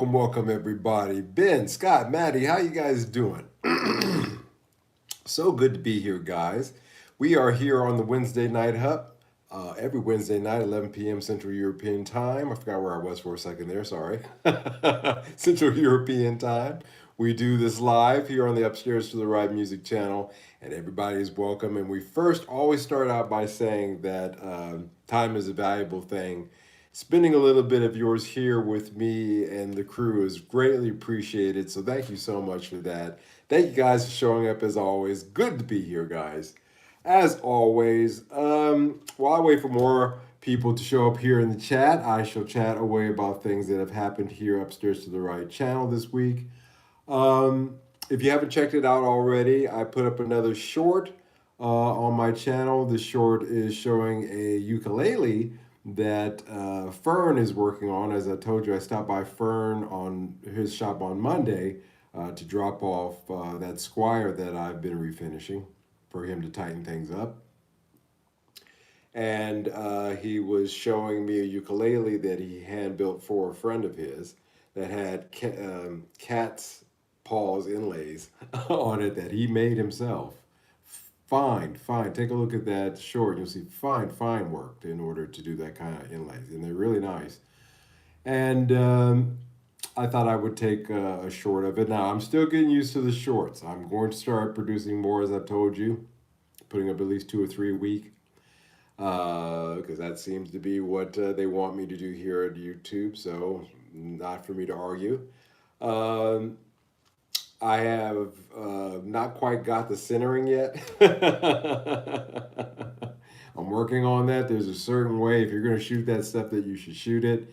Welcome everybody. Ben, Scott, Maddie, how you guys doing? So good to be here, guys. We are here on the Wednesday Night Hub. Every Wednesday night, 11 p.m. Central European Time. I forgot where I was for a second there, sorry. Central European Time. We do this live here on the Upstairs to the Right Music channel, and everybody is welcome. And we first always start out by saying that time is a valuable thing. Spending a little bit of yours here with me and the crew is greatly appreciated. So thank you so much for that. Thank you guys for showing up as always. Good to be here, guys. As always, while I wait for more people to show up here in the chat, I shall chat away about things that have happened here upstairs to the right channel this week. If you haven't checked it out already, I put up another short on my channel. The short is showing a ukulele that Fern is working on. As I told you, I stopped by Fern on his shop on Monday to drop off that Squire that I've been refinishing for him to tighten things up. And he was showing me a ukulele that he hand built for a friend of his that had cat's paws inlays on it that he made himself. Fine, fine. Take a look at that short. You'll see fine work in order to do that kind of inlays, and they're really nice. And I thought I would take a short of it. Now I'm still getting used to the shorts. I'm going to start producing more, as I've told you, putting up at least 2 or 3 a week, because that seems to be what they want me to do here at YouTube. So not for me to argue. Um, I have not quite got the centering yet. I'm working on that. There's a certain way, if you're going to shoot that stuff, that you should shoot it.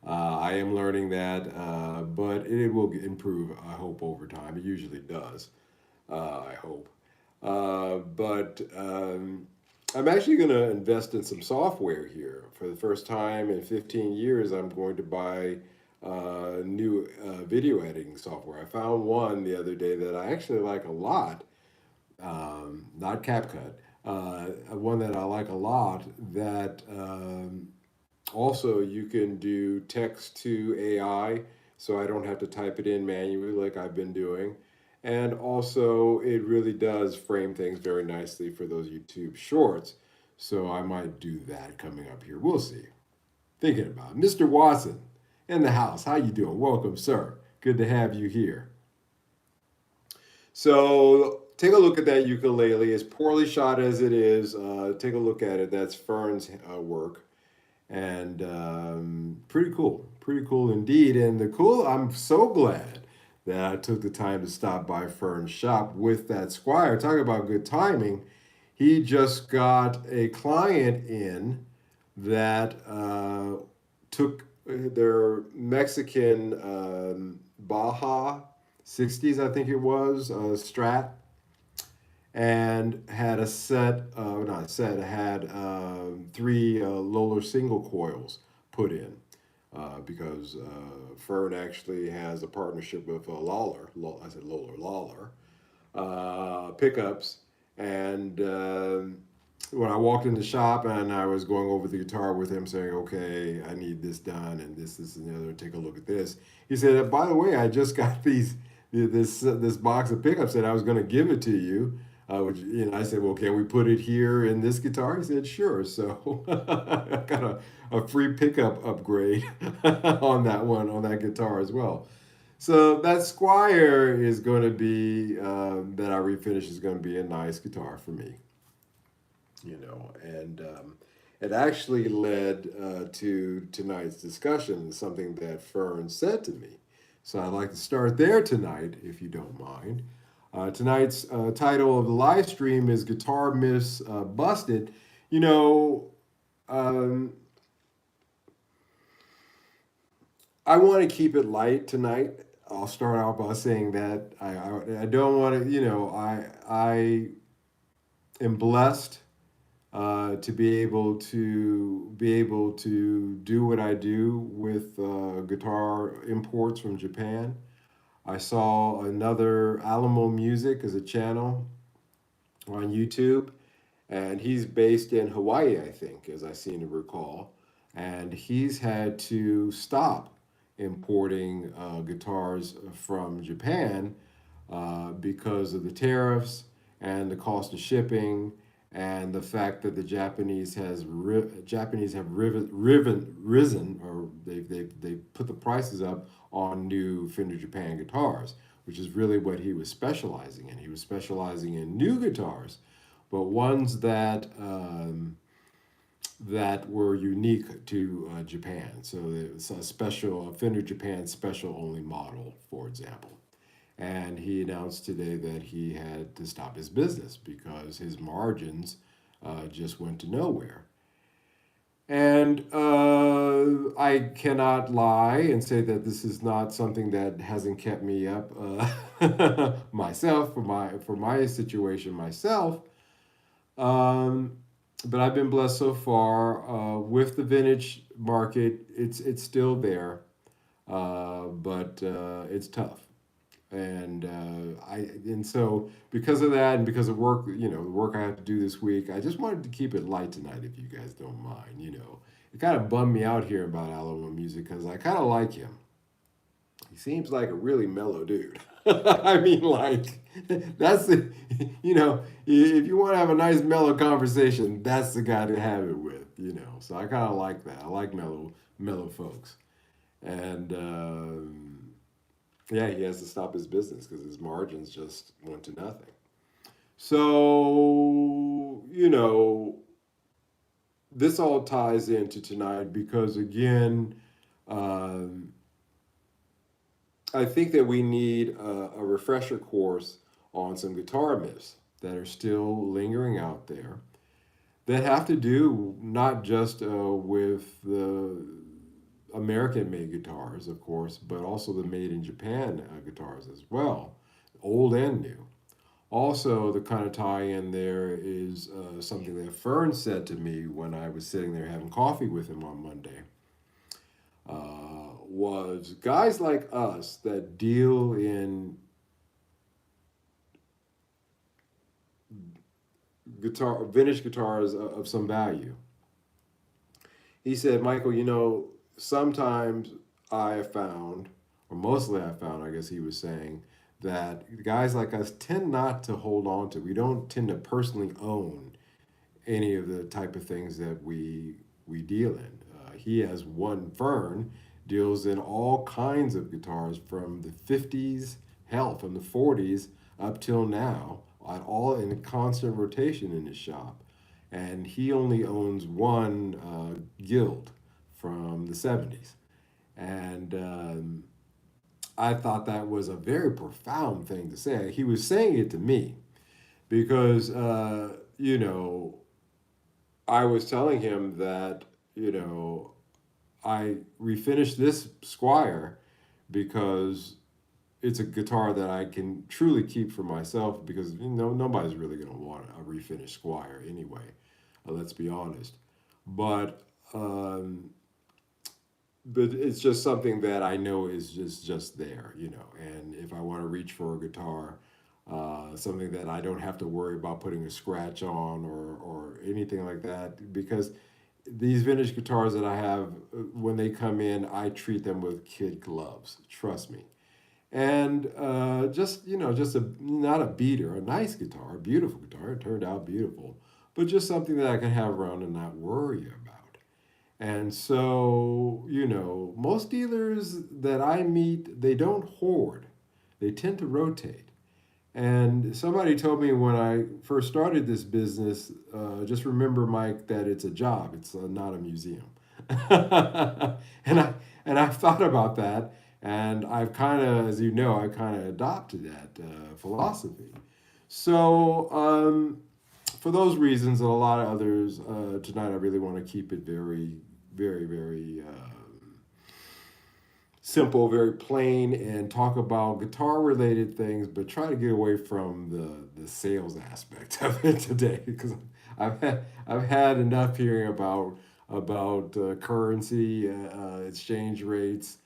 I am learning that, but it will improve, I hope, over time. It usually does, I hope. But I'm actually going to invest in some software here. For the first time in 15 years, I'm going to buy new video editing software. I found one the other day that I actually like a lot, not CapCut, one that I like a lot that also you can do text to AI, so I don't have to type it in manually like I've been doing. And also, it really does frame things very nicely for those YouTube shorts. So I might do that coming up here. We'll see. Thinking about it. Mr. Watson in the house. How you doing? Welcome, sir. Good to have you here. So take a look at that ukulele. As poorly shot as it is, take a look at it. That's Fern's work, and pretty cool indeed. And the cool, I'm so glad that I took the time to stop by Fern's shop with that Squire. Talk about good timing. He just got a client in that took their Mexican Baja 60s, I think it was, Strat, and had a set, not a set, had three Lola single coils put in because Fern actually has a partnership with Lawler. I said Lawler pickups, and when I walked in the shop and I was going over the guitar with him, saying, "Okay, I need this done, and this, and the other. Take a look at this." He said, "By the way, I just got this box of pickups, and I was going to give it to you." Which, I said, "Well, can we put it here in this guitar?" He said, "Sure." So I got a free pickup upgrade on that one on that guitar as well. So that Squire is going to be that I refinish is going to be a nice guitar for me, and it actually led to tonight's discussion, something that Fern said to me. So I'd like to start there tonight, if you don't mind. Tonight's title of the live stream is Guitar Myths Busted. You know, um, I want to keep it light tonight. I'll start out by saying that I don't want to, I am blessed to be able to do what I do with guitar imports from Japan. I saw another Alamo Music as a channel on YouTube, and he's based in Hawaii, I think, as I seem to recall. And he's had to stop importing guitars from Japan because of the tariffs and the cost of shipping and the fact that the Japanese have risen, or they put the prices up on new Fender Japan guitars, which is really what he was specializing in. He was specializing in new guitars, but ones that were unique to Japan. So it's a special, a Fender Japan special only model, for example. And he announced today that he had to stop his business because his margins just went to nowhere. And I cannot lie and say that this is not something that hasn't kept me up myself for my situation myself. Um, but I've been blessed so far with the vintage market. It's still there, but it's tough. And so because of that and because of work, the work I have to do this week, I just wanted to keep it light tonight, if you guys don't mind. It kind of bummed me out here about Alamo Music because I kind of like him. He seems like a really mellow dude. I mean, like, that's the, if you want to have a nice mellow conversation, that's the guy to have it with. So I kind of like that. I like mellow folks. And yeah, he has to stop his business because his margins just went to nothing. So, this all ties into tonight because, again, um, I think that we need a refresher course on some guitar myths that are still lingering out there that have to do not just with the American made guitars, of course, but also the made in Japan guitars as well, old and new. Also, the kind of tie in there is something that Fern said to me when I was sitting there having coffee with him on Monday. Was guys like us that deal in vintage guitars of some value. He said, Michael, sometimes I have found, or mostly I found, I guess he was saying, that guys like us tend not to hold on to. We don't tend to personally own any of the type of things that we deal in. He has one Fern deals in all kinds of guitars from the 50s, hell, from the 40s up till now, all in constant rotation in his shop. And he only owns one guild from the 70s. And I thought that was a very profound thing to say. He was saying it to me because, I was telling him that, I refinished this Squire because it's a guitar that I can truly keep for myself because, nobody's really going to want a refinished Squire anyway. Let's be honest. But um, but it's just something that I know is just there. And if I want to reach for a guitar, something that I don't have to worry about putting a scratch on or anything like that, because these vintage guitars that I have, when they come in, I treat them with kid gloves. Trust me. And just a not a beater, a nice guitar, a beautiful guitar. It turned out beautiful, but just something that I can have around and not worry about. And so, most dealers that I meet, they don't hoard. They tend to rotate. And somebody told me when I first started this business, just remember, Mike, that it's a job. It's not a museum. And I've thought about that, and I've kind of, as you know, I kind of adopted that philosophy. So for those reasons and a lot of others, tonight I really want to keep it very, very, very simple, very plain, and talk about guitar related things, but try to get away from the sales aspect of it today because I've had enough hearing about currency, exchange rates,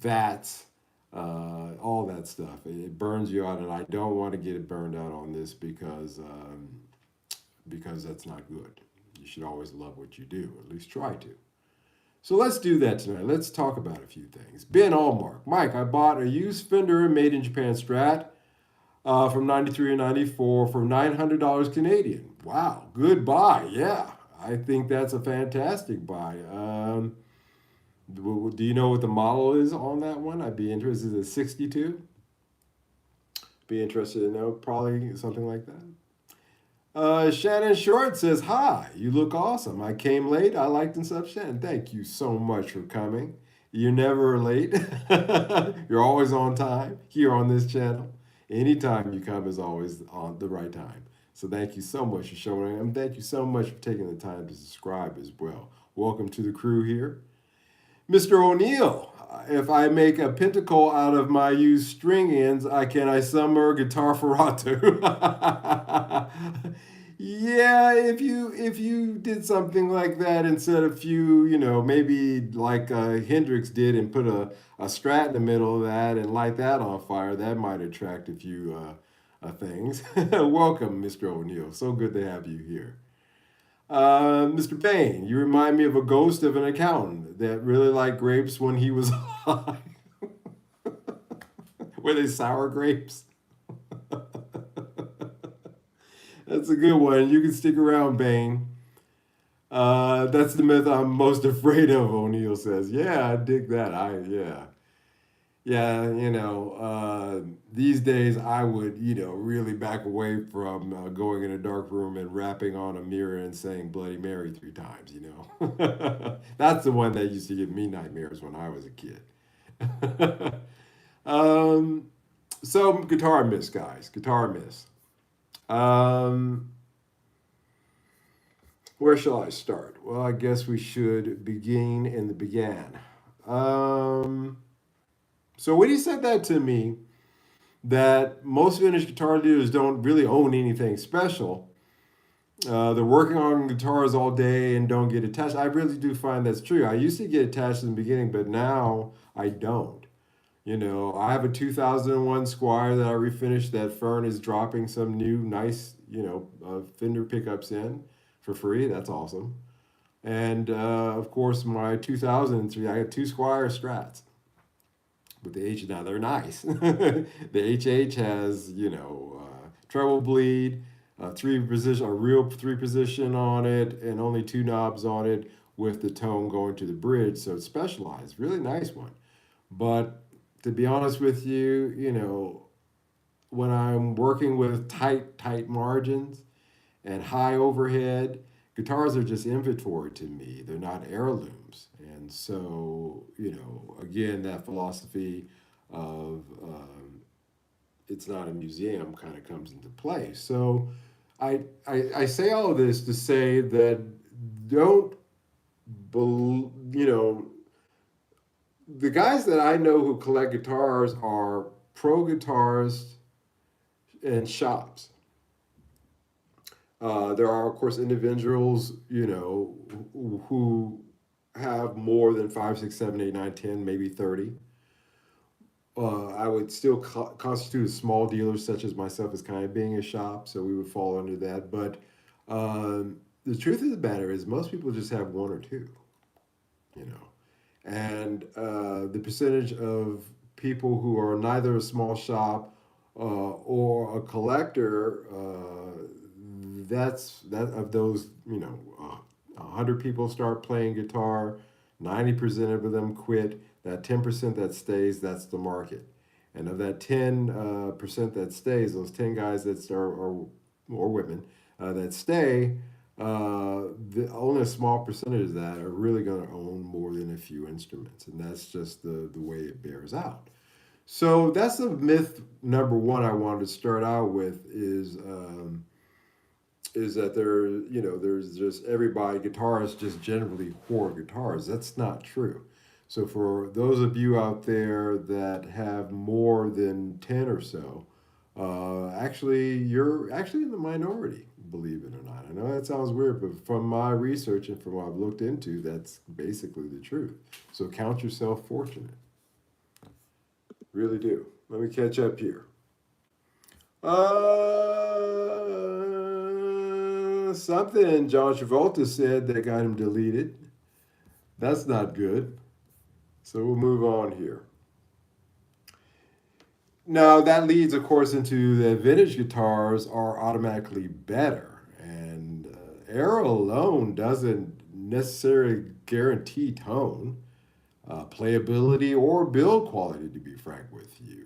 VATs, all that stuff. It burns you out, and I don't want to get it burned out on this because that's not good. You should always love what you do, at least try to. So let's do that tonight. Let's talk about a few things. Ben Allmark. Mike, I bought a used Fender made in Japan Strat from 93 and 94 for $900 Canadian. Wow, good buy. Yeah, I think that's a fantastic buy. Do you know what the model is on that one? I'd be interested. Is it 62? Be interested to know. Probably something like that. Shannon Short says, "Hi, you look awesome. I came late. I liked and stuff." Shannon, thank you so much for coming. You're never late. You're always on time here on this channel. Anytime you come is always on the right time. So thank you so much for showing up. And thank you so much for taking the time to subscribe as well. Welcome to the crew here. Mr. O'Neill, if I make a pentacle out of my used string ends, I summer guitar ferrato. Yeah, if you did something like that instead of maybe like Hendrix did and put a strat in the middle of that and light that on fire, that might attract a few things. Welcome, Mr. O'Neill. So good to have you here. Mr. Payne, you remind me of a ghost of an accountant that really liked grapes when he was alive. Were they sour grapes? That's a good one. You can stick around, Bane. That's the myth I'm most afraid of, O'Neill says. Yeah, I dig that. Yeah, these days I would, really back away from going in a dark room and rapping on a mirror and saying Bloody Mary 3 times. That's the one that used to give me nightmares when I was a kid. um, so, guitar miss, guys. Guitar miss. Um, where shall I start? Well, I guess we should begin in the began. Um, so when he said that to me, that most vintage guitar dealers don't really own anything special. They're working on guitars all day and don't get attached. I really do find that's true. I used to get attached in the beginning, but now I don't. I have a 2001 Squire that I refinished that Fern is dropping some new nice, Fender pickups in for free. That's awesome. And of course, my 2003, I got two Squire Strats with the H. Now they're nice. The HH has, treble bleed, a real three position on it, and only two knobs on it with the tone going to the bridge. So it's specialized. Really nice one. But to be honest with you, when I'm working with tight margins and high overhead, guitars are just inventory to me. They're not heirlooms. And so, again, that philosophy of it's not a museum kind of comes into play. So I say all of this to say that don't, the guys that I know who collect guitars are pro guitarists and shops. There are, of course, individuals, who have more than 5, 6, 7, 8, 9, 10, maybe 30. I would still constitute a small dealer, such as myself, as kind of being a shop, so we would fall under that. But the truth of the matter is, most people just have one or two, and the percentage of people who are neither a small shop or a collector, that of those, 100 people start playing guitar, 90% of them quit. That 10% that stays, that's the market. And of that 10% that stays, those 10 guys that start, or women that stay, only a small percentage of that are really going to own more than a few instruments. And that's just the way it bears out. So that's the myth number one I wanted to start out with is that there's just everybody, guitarists just generally hoard guitars. That's not true. So for those of you out there that have more than 10 or so, you're actually in the minority, believe it or not. I know that sounds weird, but from my research and from what I've looked into, that's basically the truth. So count yourself fortunate. Really do. Let me catch up here. Something John Travolta said that got him deleted. That's not good. So we'll move on here. Now that leads, of course, into the vintage guitars are automatically better, and air alone doesn't necessarily guarantee tone, playability, or build quality. To be frank with you,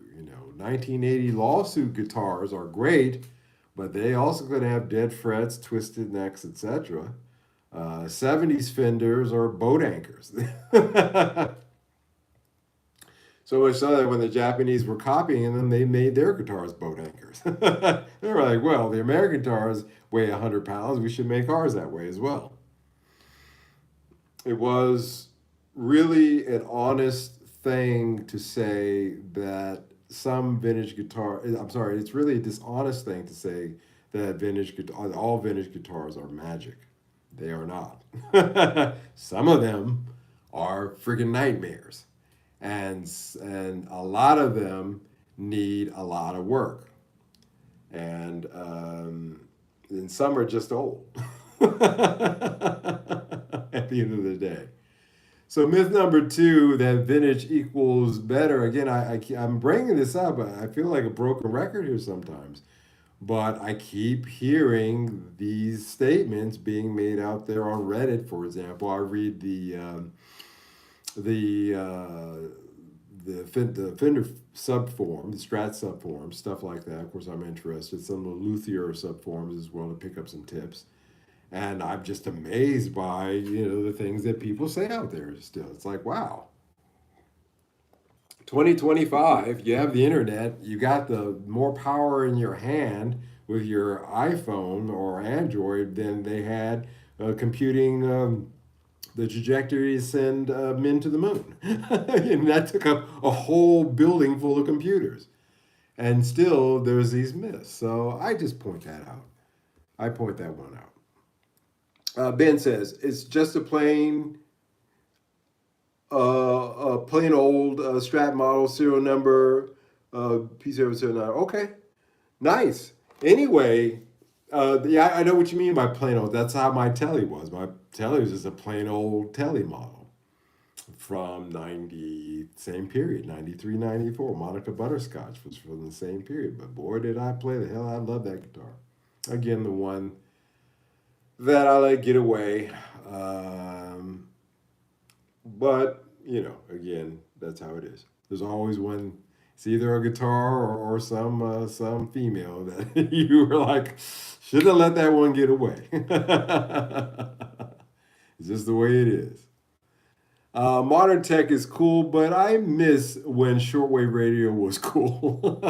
1980 lawsuit guitars are great, but they also could have dead frets, twisted necks, etc. 70s Fenders are boat anchors. So much so that when the Japanese were copying them, they made their guitars boat anchors. They were like, well, the American guitars weigh 100 pounds. We should make ours that way as well. It was really an honest thing to say that some vintage guitar, I'm sorry, it's really a dishonest thing to say that all vintage guitars are magic. They are not. Some of them are freaking nightmares, and a lot of them need a lot of work, and some are just old. At the end of the day. So myth number two, that vintage equals better. Again, I'm bringing this up. I feel like a broken record here sometimes, but I keep hearing these statements being made out there on Reddit. For example, I read the the Fender subforum, the Strat subforum, stuff like that. Of course, I'm interested. Some of the Luthier subforums as well to pick up some tips. And I'm just amazed by the things that people say out there. Still, it's like, wow, 2025, you have the internet, you got the more power in your hand with your iPhone or Android than they had computing the trajectory to send men to the moon. And that took up a whole building full of computers. And still, there's these myths. So I just point that out. I point that one out. Ben says it's just a plain old Strat model, serial number, P779. Okay, nice. Anyway, yeah, I know what you mean by plain old. That's how my telly was. My telly was just a plain old telly model from 90, same period, 93, 94. Monica Butterscotch was from the same period. But boy, did I play the hell. I love that guitar. Again, the one that I let get away. But, again, that's how it is. There's always one. It's either a guitar or some female that you were like, should have let that one get away. It's just the way it is. Modern tech is cool, but I miss when shortwave radio was cool.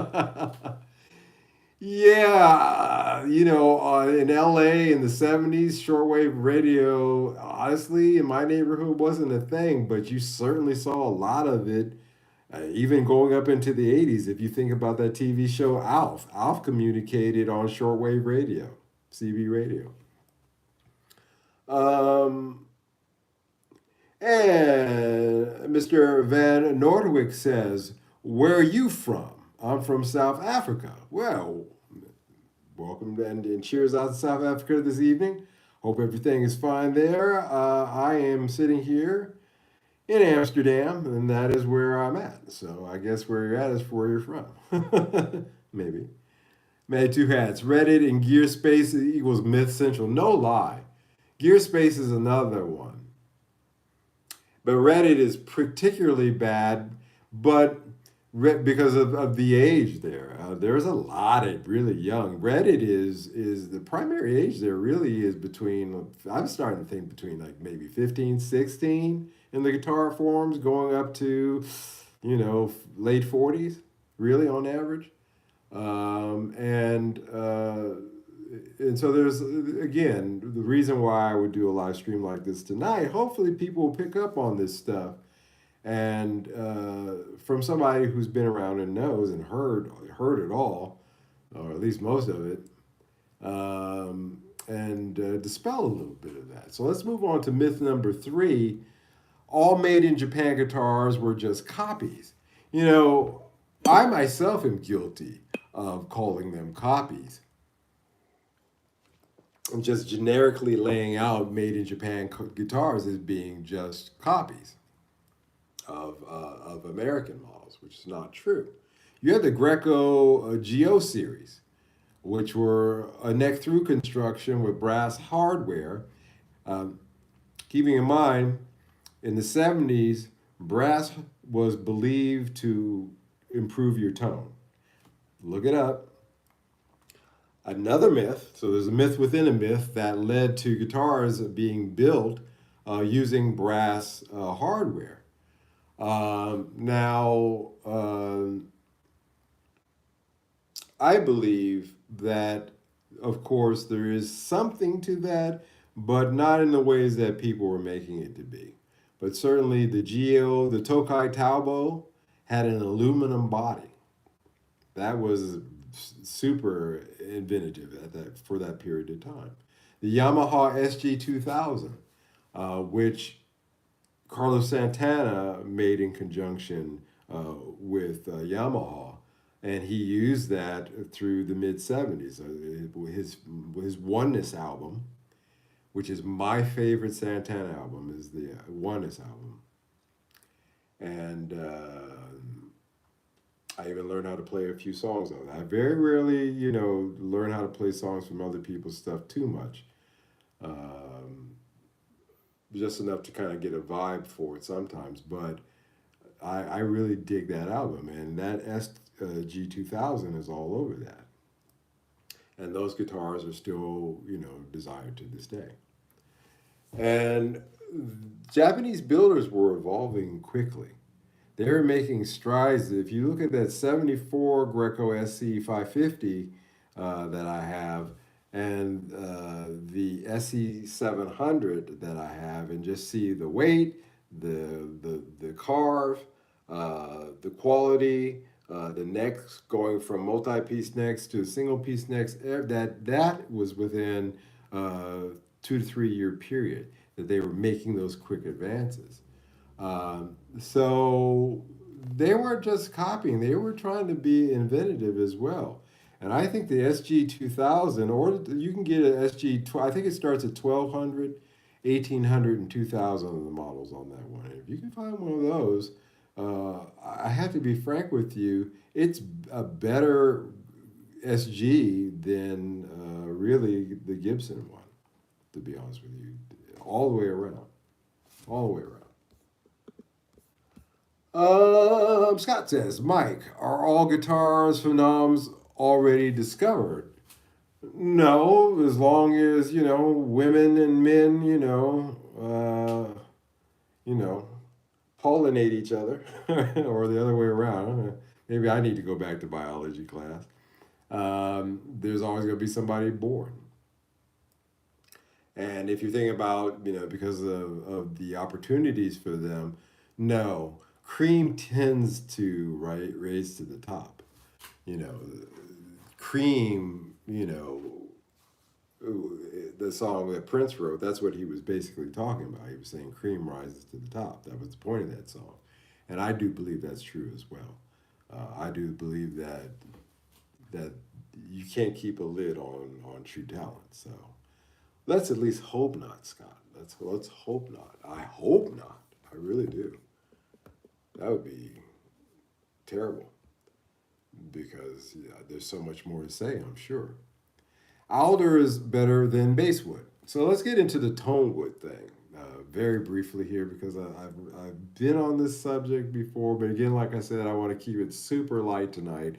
Yeah, in LA in the 70s, shortwave radio, honestly, in my neighborhood wasn't a thing, but you certainly saw a lot of it, even going up into the 80s. If you think about that TV show Alf, Alf communicated on shortwave radio, CB radio. Um, and Mr. Van Nordwick says, where are you from? I'm from South Africa. Well, welcome and cheers out to South Africa this evening. Hope everything is fine there. I am sitting here in Amsterdam, and that is where I'm at. So I guess where you're at is where you're from. Maybe. Man, two hats. Reddit and Gearspace equals Myth Central. No lie. Gearspace is another one. But Reddit is particularly bad, but because of the age there. There's a lot of really young. Reddit is the primary age there really is between, I'm starting to think between like maybe 15, 16 in the guitar forums going up to, late 40s, really on average. Um, and uh, and so there's again the reason why I would do a live stream like this tonight. Hopefully people will pick up on this stuff and from somebody who's been around and knows and heard it all, or at least most of it, and dispel a little bit of that. So let's move on to myth number three. All made in Japan guitars were just copies. You know, I myself am guilty of calling them copies. just generically laying out made in Japan guitars as being just copies of American models, which is not true. You had the Greco Geo series, which were a neck through construction with brass hardware. Um, Keeping in mind, in the 70s, brass was believed to improve your tone. Look it up. Another myth, so there's a myth within a myth that led to guitars being built using brass hardware. Now, I believe that, of course, there is something to that, but not in the ways that people were making it to be. But certainly the Geo, the Tokai Taubo had an aluminum body. That was super inventive at that for that period of time. The Yamaha SG 2000, which Carlos Santana made in conjunction with Yamaha, and he used that through the mid '70s. His Oneness album, which is my favorite Santana album, is the Oneness album, and I even learned how to play a few songs on it. I very rarely, learn how to play songs from other people's stuff too much. Um, just enough to kind of get a vibe for it sometimes, but I really dig that album, and that SG 2000 is all over that. And those guitars are still, desired to this day. And Japanese builders were evolving quickly. They were making strides. If you look at that 74 Greco SC 550 that I have, and the SE 700 that I have, and just see the weight, the carve, the quality, the necks going from multi-piece necks to single piece necks. That was within 2 to 3 year period that they were making those quick advances. So they weren't just copying; they were trying to be inventive as well. And I think the SG 2000, or you can get an SG, I think it starts at 1200, 1800, and 2000 of the models on that one. And if you can find one of those, I have to be frank with you, it's a better SG than really the Gibson one, to be honest with you, all the way around. All the way around. Scott says, Mike, are all guitars phenoms already discovered? No, as long as, women and men, you know, pollinate each other, or the other way around. Maybe I need to go back to biology class. There's always going to be somebody born. And if you think about, because of the opportunities for them, no, cream tends to raise to the top. You know, cream, the song that Prince wrote, that's what he was basically talking about. He was saying cream rises to the top. That was the point of that song. And I do believe that's true as well. I do believe that you can't keep a lid on true talent. So let's at least hope not, Scott. Let's hope not. I hope not. I really do. That would be terrible because there's so much more to say, I'm sure. Alder is better than basswood. So let's get into the tonewood thing very briefly here because I've been on this subject before, but again, like I said, I want to keep it super light tonight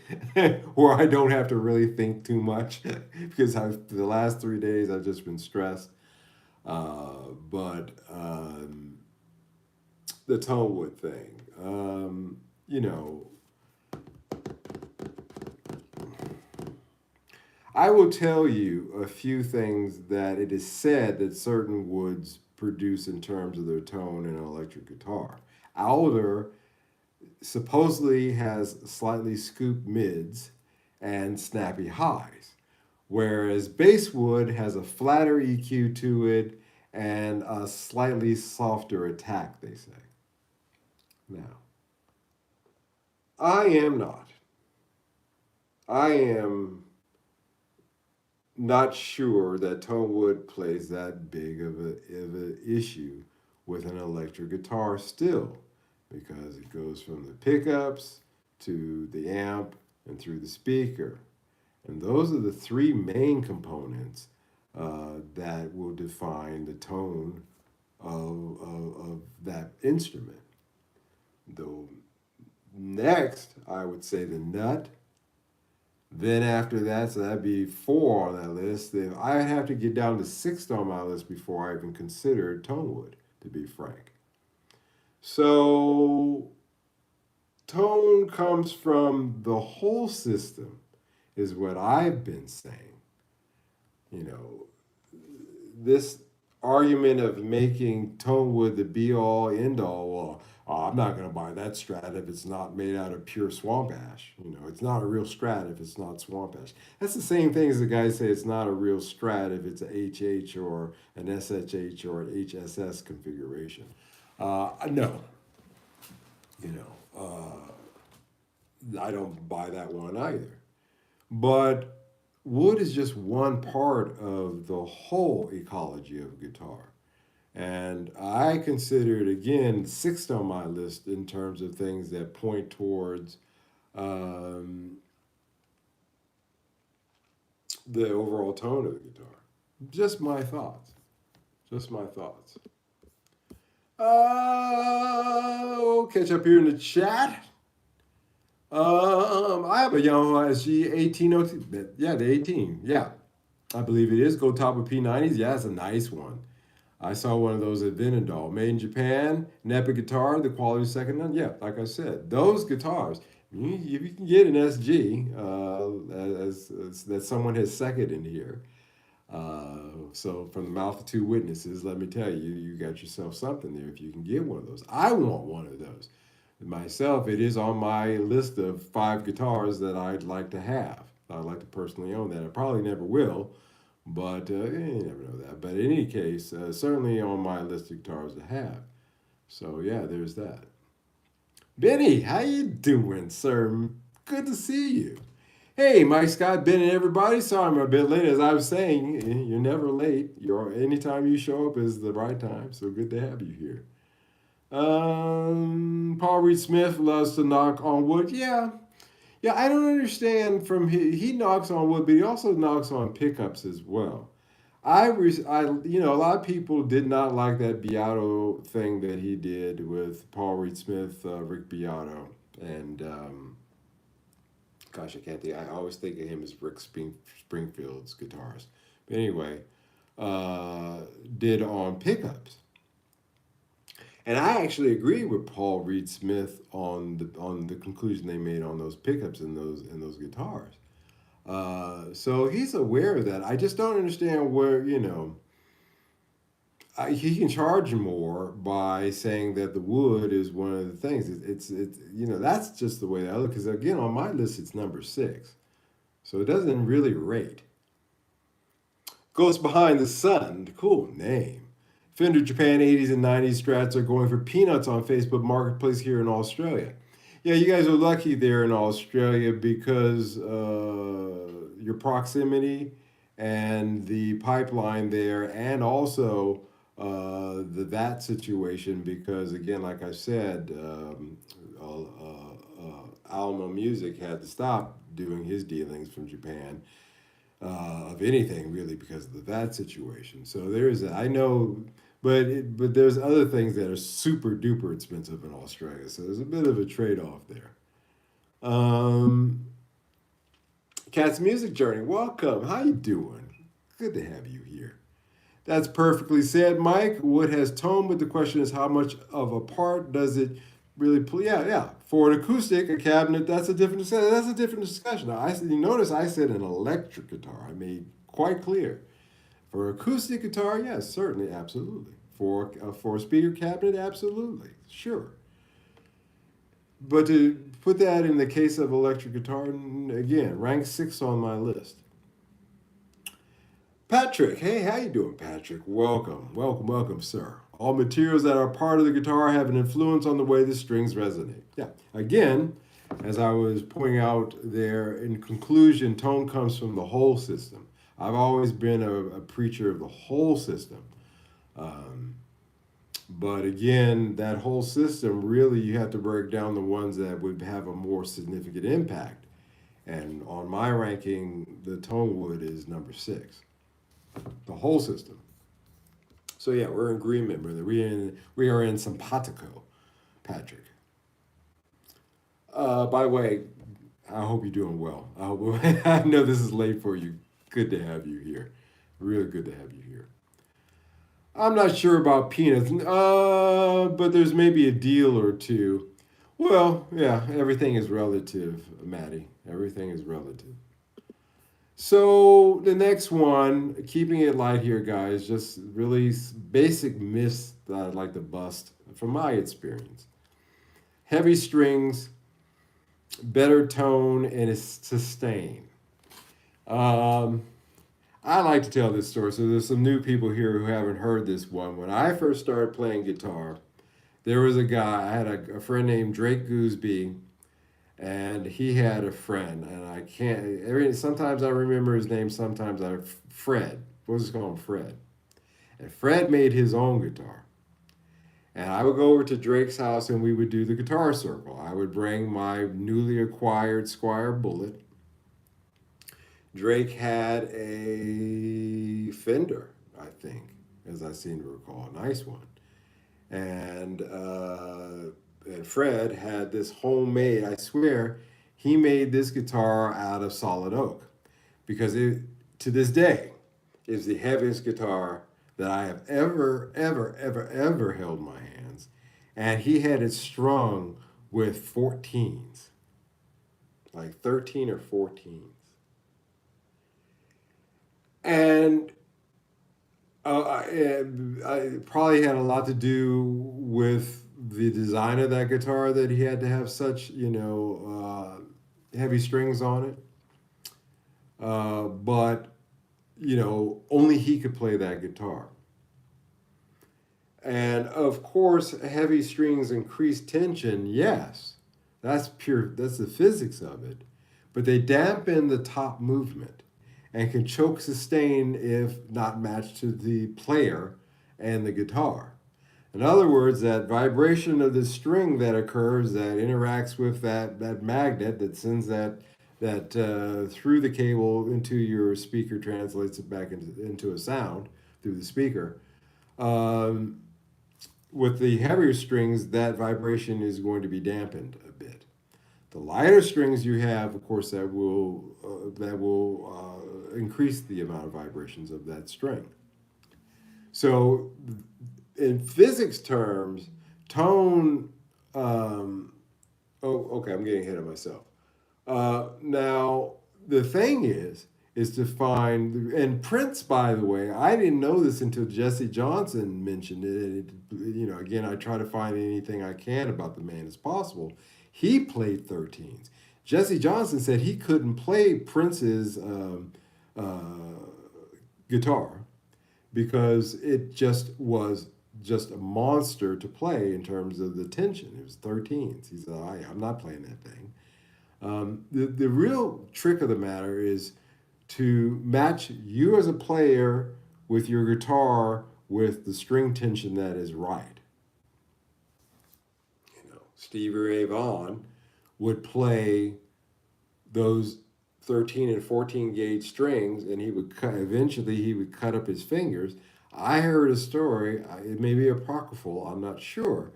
where I don't have to really think too much because the last 3 days I've just been stressed. But the tonewood thing, you know, I will tell you a few things that it is said that certain woods produce in terms of their tone in an electric guitar. Alder supposedly has slightly scooped mids and snappy highs, whereas basswood has a flatter EQ to it and a slightly softer attack, they say. Now, I am not. I am not sure that tonewood plays that big of a issue with an electric guitar still, because it goes from the pickups to the amp and through the speaker. And those are the three main components that will define the tone of that instrument. Though next, I would say the nut. Then after that, so that'd be four on that list. Then I'd have to get down to six on my list before I even consider tonewood, to be frank. So tone comes from the whole system, is what I've been saying. You know, this argument of making tonewood the be all end all. Well, I'm not going to buy that Strat if it's not made out of pure swamp ash. You know, it's not a real Strat if it's not swamp ash. That's the same thing as the guys say it's not a real Strat if it's a HH or an SHH or an HSS configuration. No, you know, I don't buy that one either. But wood is just one part of the whole ecology of guitar. And I consider it again sixth on my list in terms of things that point towards um, the overall tone of the guitar. Just my thoughts. Just my thoughts. We'll catch up here in the chat. I have a Yamaha SG 1802. Yeah, the 18. Yeah, I believe it is. Go top with P90s. Yeah, it's a nice one. I saw one of those at Vinendal, made in Japan, an epic guitar, the quality second none. Yeah, like I said, those guitars, if you can get an SG, as that someone has seconded in here. So from the mouth of two witnesses, let me tell you, you got yourself something there if you can get one of those. I want one of those. Myself, it is on my list of 5 guitars that I'd like to have. I'd like to personally own that. I probably never will, but you never know that. But in any case, certainly on my list of guitars to have. So yeah, there's that. Benny, how you doing, sir? Good to see you. Hey, Mike Scott, Ben, and everybody. Sorry I'm a bit late. As I was saying, you're never late. Anytime you show up is the right time. So good to have you here. Paul Reed Smith loves to knock on wood. Yeah, yeah. I don't understand. He knocks on wood, but he also knocks on pickups as well. A lot of people did not like that Beato thing that he did with Paul Reed Smith, Rick Beato, and gosh, I can't think. I always think of him as Springfield's guitarist. But anyway, did on pickups. And I actually agree with Paul Reed Smith on the conclusion they made on those pickups and those guitars. So he's aware of that. I just don't understand where he can charge more by saying that the wood is one of the things. It's that's just the way I look. Because again, on my list it's number 6, so it doesn't really rate. Ghost Behind the Sun, cool name. Fender Japan 80s and 90s Strats are going for peanuts on Facebook Marketplace here in Australia. Yeah, you guys are lucky there in Australia because your proximity and the pipeline there, and also that situation. Because again, like I said, Alamo Music had to stop doing his dealings from Japan of anything really because of that situation. So there's I know, but there's other things that are super duper expensive in Australia. So there's a bit of a trade off there. Cat's Music Journey, welcome. How you doing? Good to have you here. That's perfectly said, Mike. Wood has tone, but the question is how much of a part does it really play? Yeah. For an acoustic, a cabinet, that's a different discussion. That's a different discussion. Now, you notice I said an electric guitar. I made quite clear. For acoustic guitar, yes, certainly, absolutely. For a speaker cabinet, absolutely, sure. But to put that in the case of electric guitar, again, rank 6 on my list. Patrick, hey, how you doing, Patrick? Welcome, sir. All materials that are part of the guitar have an influence on the way the strings resonate. Yeah, again, as I was pointing out there, in conclusion, tone comes from the whole system. I've always been a preacher of the whole system. Um, but again, that whole system, really, you have to break down the ones that would have a more significant impact. And on my ranking, the tonewood is number six, the whole system. So yeah, we're in agreement, brother. We are in simpatico, Patrick. By the way, I hope you're doing well. I hope I know this is late for you. Good to have you here. Really good to have you here. I'm not sure about peanuts, but there's maybe a deal or two. Well, yeah, everything is relative, Maddie. Everything is relative. So the next one, keeping it light here, guys, just really basic myths that I'd like to bust from my experience. Heavy strings, better tone, and it's sustain. Um, I like to tell this story. So there's some new people here who haven't heard this one. When I first started playing guitar, there was a guy. I had a friend named Drake Gooseby, and he had a friend, and I can't. Sometimes I remember his name. Sometimes I Fred. We'll just call him Fred. And Fred made his own guitar. And I would go over to Drake's house, and we would do the guitar circle. I would bring my newly acquired Squire Bullet. Drake had a Fender, I think, as I seem to recall, a nice one. And Fred had this homemade. I swear, he made this guitar out of solid oak because it, to this day, is the heaviest guitar that I have ever held in my hands. And he had it strung with 14s, like 13 or 14s. And I probably had a lot to do with the design of that guitar that he had to have such, heavy strings on it. But, only he could play that guitar. And of course, heavy strings increase tension, yes. That's the physics of it. But they dampen the top movement and can choke sustain if not matched to the player and the guitar. In other words, that vibration of the string that occurs that interacts with that magnet that sends that through the cable into your speaker, translates it back into a sound through the speaker. Um, with the heavier strings, that vibration is going to be dampened a bit. The lighter strings you have, of course, that will increase the amount of vibrations of that string. So, in physics terms, tone. Um, oh, okay, I'm getting ahead of myself. Now, the thing is to find, and Prince, by the way, I didn't know this until Jesse Johnson mentioned it. Again, I try to find anything I can about the man as possible. He played 13s. Jesse Johnson said he couldn't play Prince's uh, guitar because it just was just a monster to play in terms of the tension. It was 13s. He said, I'm not playing that thing. The real trick of the matter is to match you as a player with your guitar with the string tension that is right. Stevie Ray Vaughan would play those 13 and 14 gauge strings, and eventually he would cut up his fingers. I heard a story, it may be apocryphal, I'm not sure.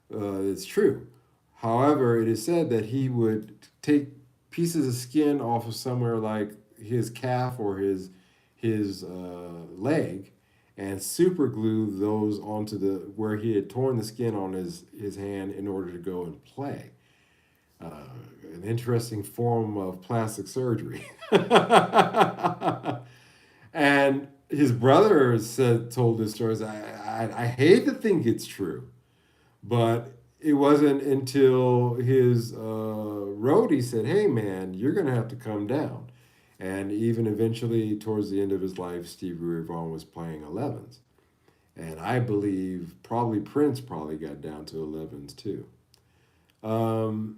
It's true. However, it is said that he would take pieces of skin off of somewhere like his calf or his leg and super glue those onto the where he had torn the skin on his hand in order to go and play. Uh, an interesting form of plastic surgery. And his brother told this story. I hate to think it's true, but it wasn't until his roadie said, "Hey, man, you're gonna have to come down." And even eventually, towards the end of his life, Stevie Ray Vaughan was playing 11s, and I believe probably Prince probably got down to 11s too. Um,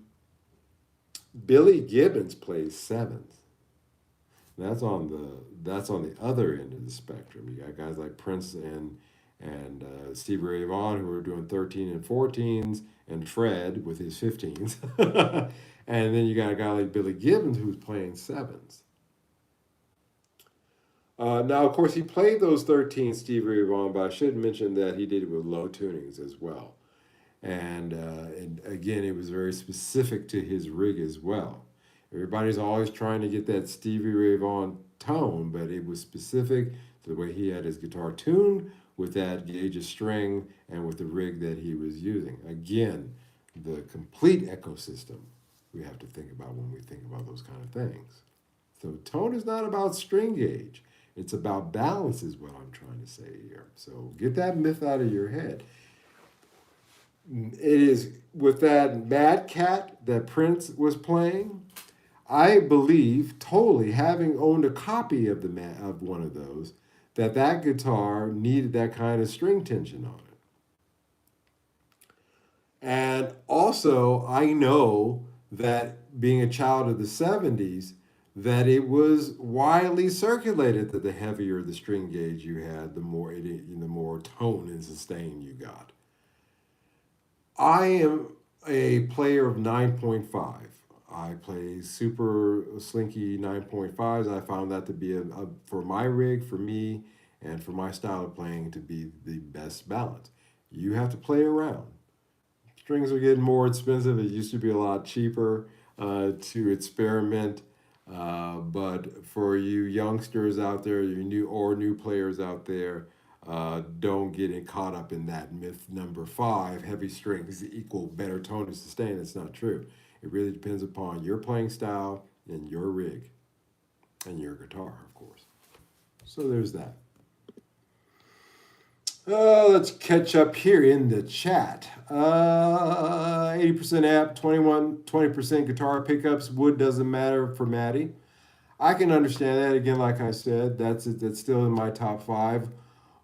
Billy Gibbons plays sevens. That's on the other end of the spectrum. You got guys like Prince and Stevie Ray Vaughan who were doing 13 and 14s, and Fred with his 15s, and then you got a guy like Billy Gibbons who's playing sevens. Now, of course, he played those 13 Stevie Ray Vaughan, but I should mention that he did it with low tunings as well. And again, it was very specific to his rig as well. Everybody's always trying to get that Stevie Ray Vaughan tone, but it was specific to the way he had his guitar tuned with that gauge of string and with the rig that he was using. Again, the complete ecosystem we have to think about when we think about those kind of things. So tone is not about string gauge. It's about balance, is what I'm trying to say here. So get that myth out of your head. It is with that Mad Cat that Prince was playing. I believe totally, having owned a copy of of one of those, that that guitar needed that kind of string tension on it. And also, I know that being a child of the 70s, that it was widely circulated that the heavier the string gauge you had, the more tone and sustain you got. I am a player of 9.5. I play super slinky 9.5s. I found that to be for my rig, for me, and for my style of playing to be the best balance. You have to play around. Strings are getting more expensive. It used to be a lot cheaper to experiment. But for you youngsters out there, you new players out there, don't get caught up in that myth number five. Heavy strings equal better tone to sustain. It's not true. It really depends upon your playing style and your rig and your guitar, of course. So there's that. Let's catch up here in the chat. 80% amp, 20% guitar pickups. Wood doesn't matter for Maddie. I can understand that. Again, like I said, that's still in my top five.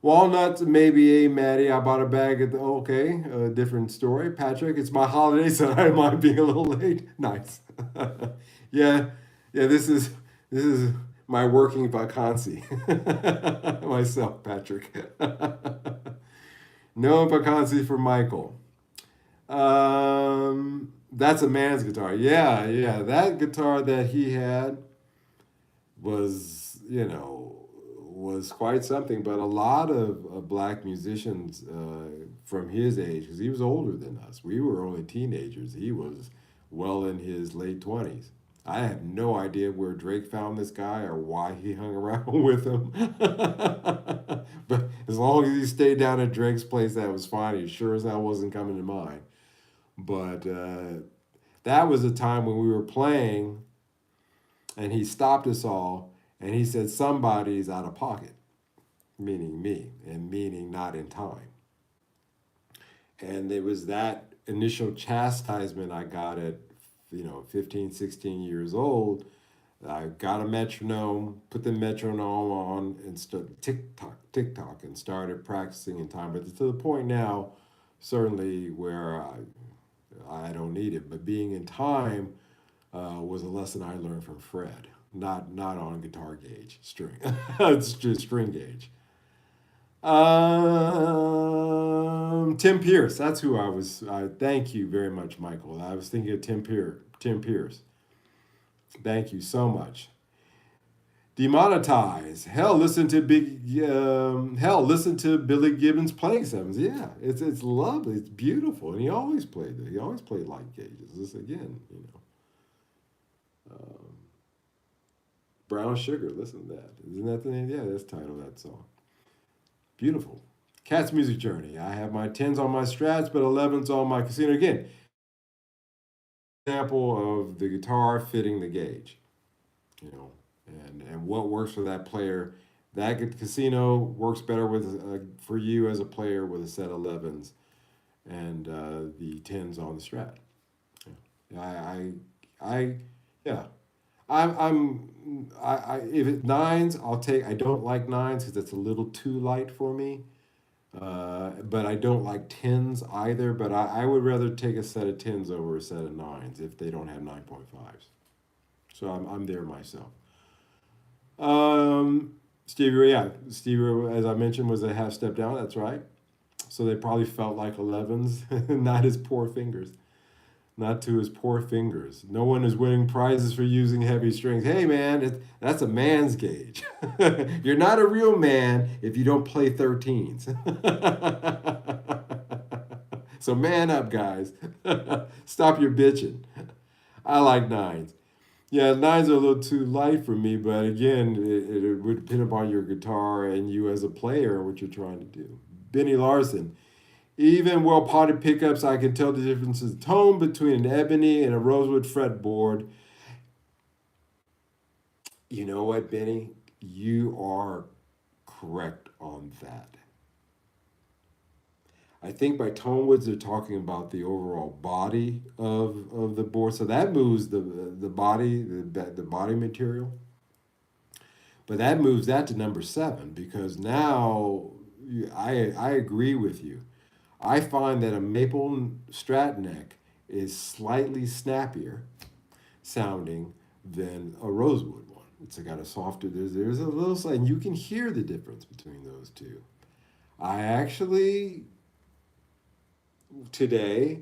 Walnuts, maybe a Maddie. I bought a bag at the okay, a different story. Patrick, it's my holiday, so I might be a little late. Nice. Yeah, yeah. This is my working vacancy. Myself, Patrick. No vacancy for Michael. That's a man's guitar. Yeah, yeah. That guitar that he had was, was quite something. But a lot of black musicians from his age, because he was older than us, we were only teenagers. He was well in his late 20s. I have no idea where Drake found this guy or why he hung around with him. But as long as he stayed down at Drake's place, that was fine. He sure as hell wasn't coming to mine. But that was a time when we were playing, and he stopped us all, and he said, "Somebody's out of pocket," meaning me, and meaning not in time. And it was that initial chastisement I got at 15, 16 years old. I got a metronome, put the metronome on, and started tick tock, and started practicing in time. But to the point now, certainly where I don't need it. But being in time was a lesson I learned from Fred. Not on guitar gauge string. It's just string gauge. Tim Pierce. That's who I was. Thank you very much, Michael. I was thinking of Tim Pierce. Thank you so much. Demonetize. Listen to Billy Gibbons playing sevens. Yeah, it's lovely. It's beautiful, and he always played it. He always played light gauges. This again, Brown Sugar. Listen to that. Isn't that the name? Yeah, that's the title of that song. Beautiful. Cat's Music Journey. I have my tens on my strats, but 11s on my casino. Again, example of the guitar fitting the gauge, and what works for that player. That casino works better with for you as a player with a set of 11s and the tens on the strat. Yeah. I yeah. If it's nines, I'll take. I don't like nines because it's a little too light for me. But I don't like tens either. But I would rather take a set of tens over a set of nines if they don't have 9.5s. So I'm there myself. Stevie, yeah, Stevie, as I mentioned, was a half step down. That's right. So they probably felt like 11s, not his poor fingers. Not to his poor fingers. No one is winning prizes for using heavy strings. Hey, man, that's a man's gauge. You're not a real man if you don't play 13s. So man up, guys. Stop your bitching. I like nines. Yeah, nines are a little too light for me, but again, it would depend upon your guitar and you as a player and what you're trying to do. Benny Larson. Even well potted pickups, I can tell the difference in tone between an ebony and a rosewood fretboard. You know what, Benny? You are correct on that. I think by tone woods they're talking about the overall body of the board. So that moves the body, the body material. But that moves that to number seven because now I agree with you. I find that a maple strat neck is slightly snappier sounding than a rosewood one. It's got a softer. There's a little slight, and you can hear the difference between those two. I actually today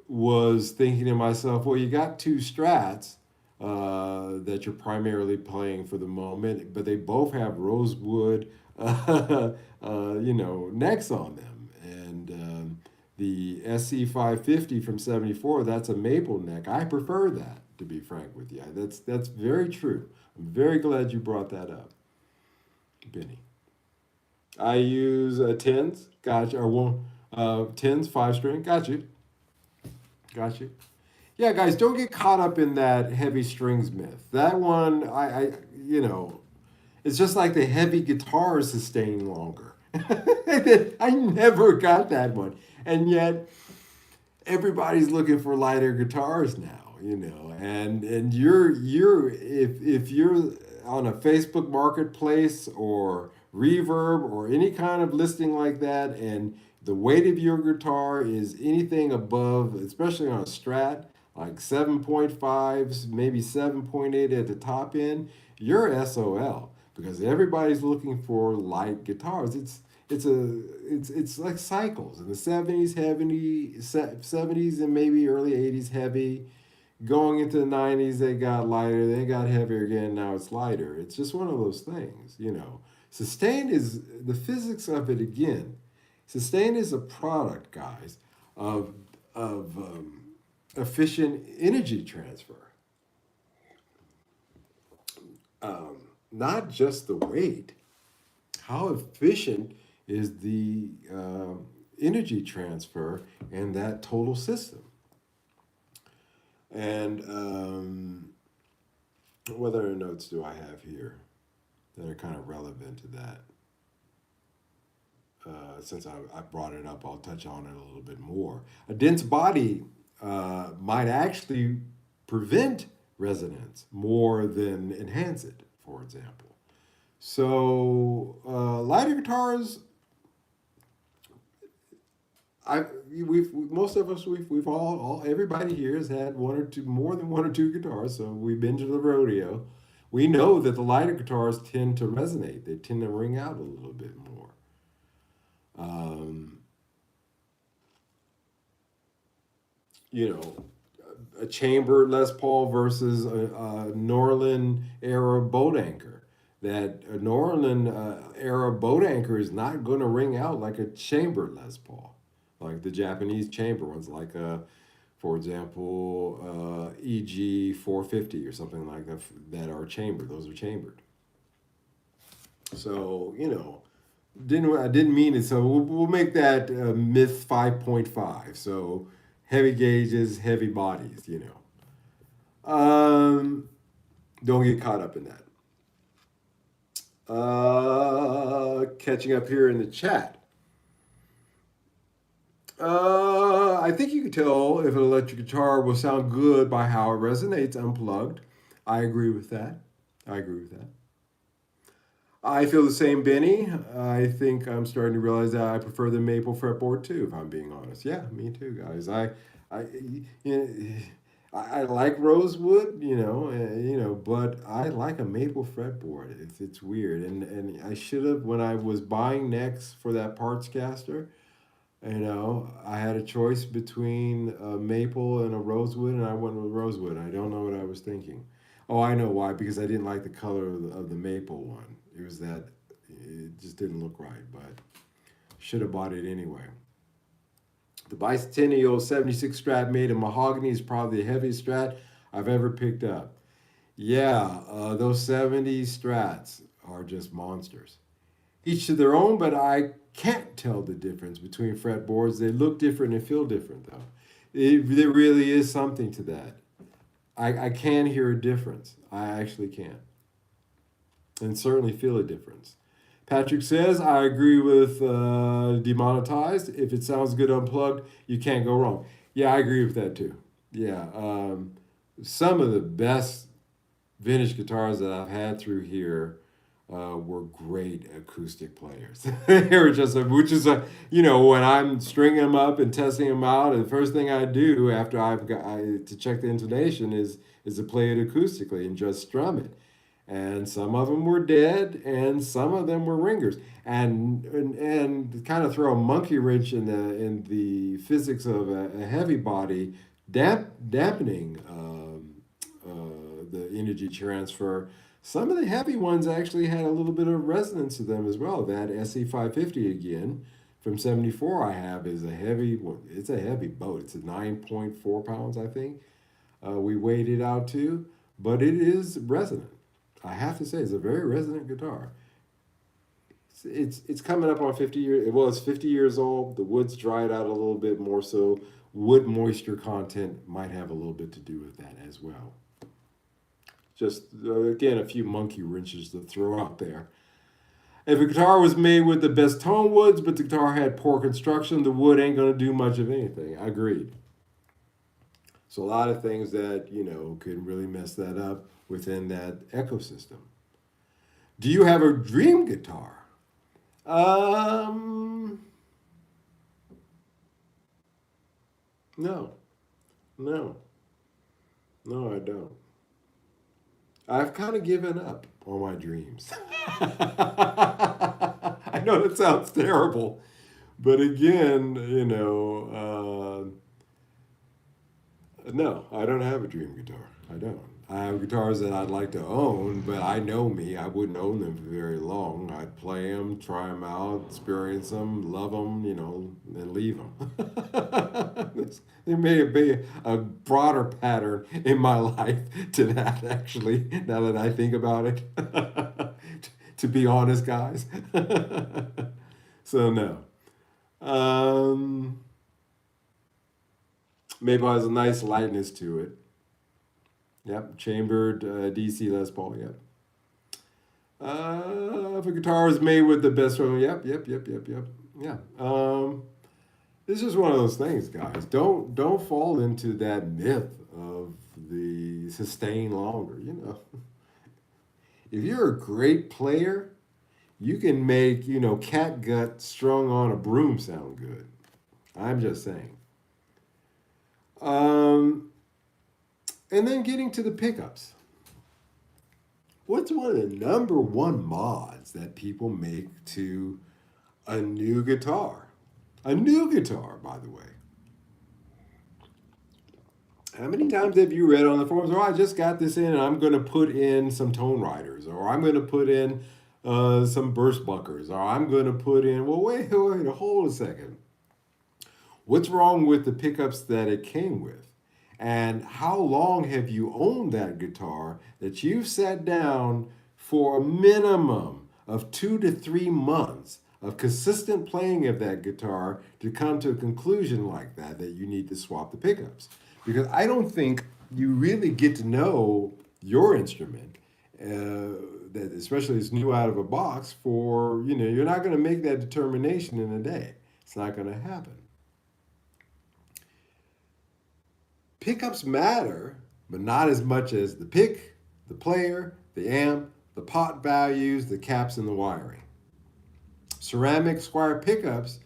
was thinking to myself, well, you got two strats that you're primarily playing for the moment, but they both have rosewood, necks on them. And the SC 550 from '74, that's a maple neck. I prefer that, to be frank with you. That's very true. I'm very glad you brought that up, Benny. I use tens, gotcha, or one tens, five string, got you, got you. Yeah, guys, don't get caught up in that heavy strings myth. That one, you know, it's just like the heavy guitar sustain longer. I never got that one, and yet everybody's looking for lighter guitars now. And you're if you're on a Facebook Marketplace or Reverb or any kind of listing like that, and the weight of your guitar is anything above, especially on a Strat, like 7.5s, maybe 7.8 at the top end, you're SOL because everybody's looking for light guitars. It's like cycles. In the 70s, heavy, 70s and maybe early 80s, heavy. Going into the 90s, they got lighter, they got heavier again, now it's lighter. It's just one of those things. Sustain is the physics of it again. Sustain is a product, guys, of efficient energy transfer. Not just the weight. How efficient is the energy transfer in that total system? And what other notes do I have here that are kind of relevant to that? Since I brought it up, I'll touch on it a little bit more. A dense body might actually prevent resonance more than enhance it, for example. So lighter guitars, we've most of us we've all everybody here has had one or two more than one or two guitars, so we've been to the rodeo. We know that the lighter guitars tend to resonate. They tend to ring out a little bit more. Um, you know, a chamber Les Paul versus a Norlin era boat anchor. That a Norlin era boat anchor is not going to ring out like a chamber Les Paul, like the Japanese chamber ones, like for example, EG 450 or something like that that are chambered. Those are chambered. So didn't I didn't mean it. So we'll make that myth 5.5. So heavy gauges, heavy bodies. Don't get caught up in that. Catching up here in the chat. I think you can tell if an electric guitar will sound good by how it resonates unplugged. I agree with that. I agree with that. I feel the same, Benny. I think I'm starting to realize that I prefer the maple fretboard too, if I'm being honest. Yeah, me too, guys. I, you know, I like rosewood, but I like a maple fretboard. It's weird, and I should have when I was buying necks for that parts caster. I had a choice between a maple and a rosewood, and I went with rosewood. I don't know what I was thinking. Oh, I know why. Because I didn't like the color of the maple one. It was that it just didn't look right, but should have bought it anyway. The Bicentennial 76 Strat made of mahogany is probably the heaviest Strat I've ever picked up. Yeah, those 70s Strats are just monsters. Each to their own, but I can't tell the difference between fretboards. They look different and feel different, though. There really is something to that. I can hear a difference. I actually can. And certainly feel a difference. Patrick says, I agree with demonetized. If it sounds good unplugged, you can't go wrong. Yeah, I agree with that too. Yeah. Some of the best vintage guitars that I've had through here were great acoustic players. They were just, which is when I'm stringing them up and testing them out, and the first thing I do after to check the intonation is to play it acoustically and just strum it. And some of them were dead, and some of them were ringers, and kind of throw a monkey wrench in the physics of a heavy body, dampening the energy transfer. Some of the heavy ones actually had a little bit of resonance to them as well. That SE 550 again from 74 I have is a heavy, it's a heavy boat. It's a 9.4 pounds, I think. We weighed it out too, but it is resonant. I have to say, it's a very resonant guitar. It's coming up on 50 years. Well, it's 50 years old. The wood's dried out a little bit more, so wood moisture content might have a little bit to do with that as well. Just again, a few monkey wrenches to throw out there. If a guitar was made with the best tone woods, but the guitar had poor construction, the wood ain't gonna do much of anything. Agreed. So a lot of things that could really mess that up within that ecosystem. Do you have a dream guitar? Um, no, no, no, I don't. I've kind of given up on my dreams. I know that sounds terrible, but again, no, I don't have a dream guitar. I don't. I have guitars that I'd like to own, but I know me. I wouldn't own them for very long. I'd play them, try them out, experience them, love them, and leave them. There may be a broader pattern in my life to that, actually, now that I think about it. To be honest, guys. So, no. Um, Maybe has a nice lightness to it. Yep, chambered DC Les Paul. Yep. If a guitar is made with the best one, yep, yep, yep, yep, yep. Yeah. This is one of those things, guys. Don't fall into that myth of the sustain longer. If you're a great player, you can make catgut strung on a broom sound good. I'm just saying. Um, and then getting to the pickups. What's one of the number one mods that people make to a new guitar? A new guitar, by the way. How many times have you read on the forums, oh, I just got this in and I'm going to put in some tone riders, or I'm going to put in some burst buckers, or I'm going to put in, well, wait, hold a second. What's wrong with the pickups that it came with? And how long have you owned that guitar that you've sat down for a minimum of 2 to 3 months of consistent playing of that guitar to come to a conclusion like that you need to swap the pickups? Because I don't think you really get to know your instrument, that especially it's new out of a box, for, you're not going to make that determination in a day. It's not going to happen. Pickups matter, but not as much as the pick, the player, the amp, the pot values, the caps, and the wiring. Ceramic Squire pickups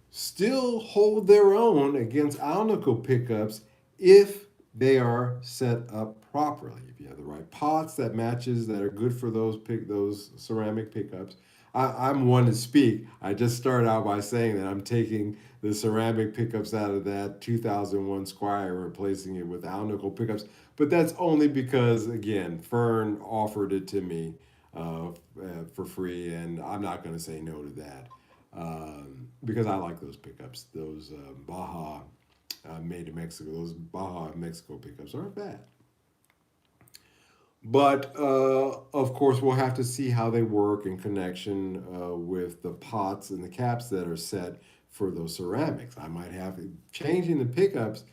still hold their own against Alnico pickups if they are set up properly. If you have the right pots that are good for those ceramic pickups. I'm one to speak. I just started out by saying that I'm taking the ceramic pickups out of that 2001 Squire and replacing it with nickel pickups. But that's only because, again, Fern offered it to me for free, and I'm not going to say no to that because I like those pickups. Those Baja made in Mexico, those Baja Mexico pickups aren't bad. But of course, we'll have to see how they work in connection with the pots and the caps that are set for those ceramics. I might have changing the pickups.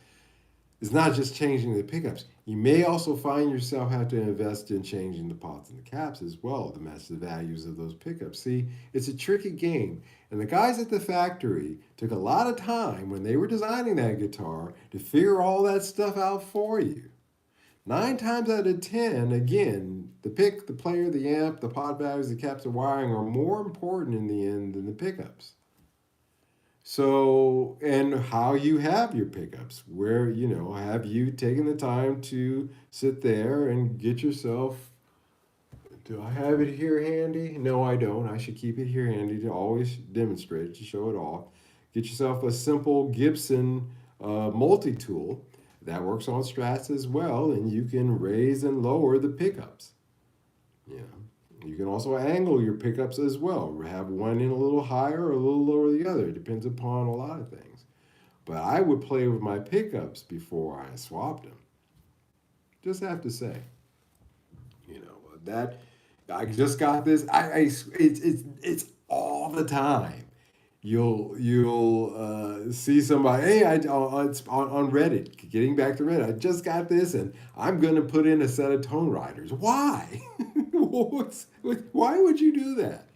It's not just changing the pickups. You may also find yourself have to invest in changing the pots and the caps as well to match the values of those pickups. See, it's a tricky game. And the guys at the factory took a lot of time when they were designing that guitar to figure all that stuff out for you. 9 times out of 10, again, the pick, the player, the amp, the pot values, the caps, the wiring are more important in the end than the pickups. So, and how you have your pickups, where, have you taken the time to sit there and get yourself, do I have it here handy? No, I don't. I should keep it here handy to always demonstrate, to show it off. Get yourself a simple Gibson multi tool that works on strats as well, and you can raise and lower the pickups. Yeah. You can also angle your pickups as well. Have one in a little higher or a little lower the other. It depends upon a lot of things. But I would play with my pickups before I swapped them. Just have to say, that I just got this. It's all the time. You'll see somebody. Hey, it's on Reddit. Getting back to Reddit, I just got this, and I'm gonna put in a set of tone riders. Why? Why would you do that?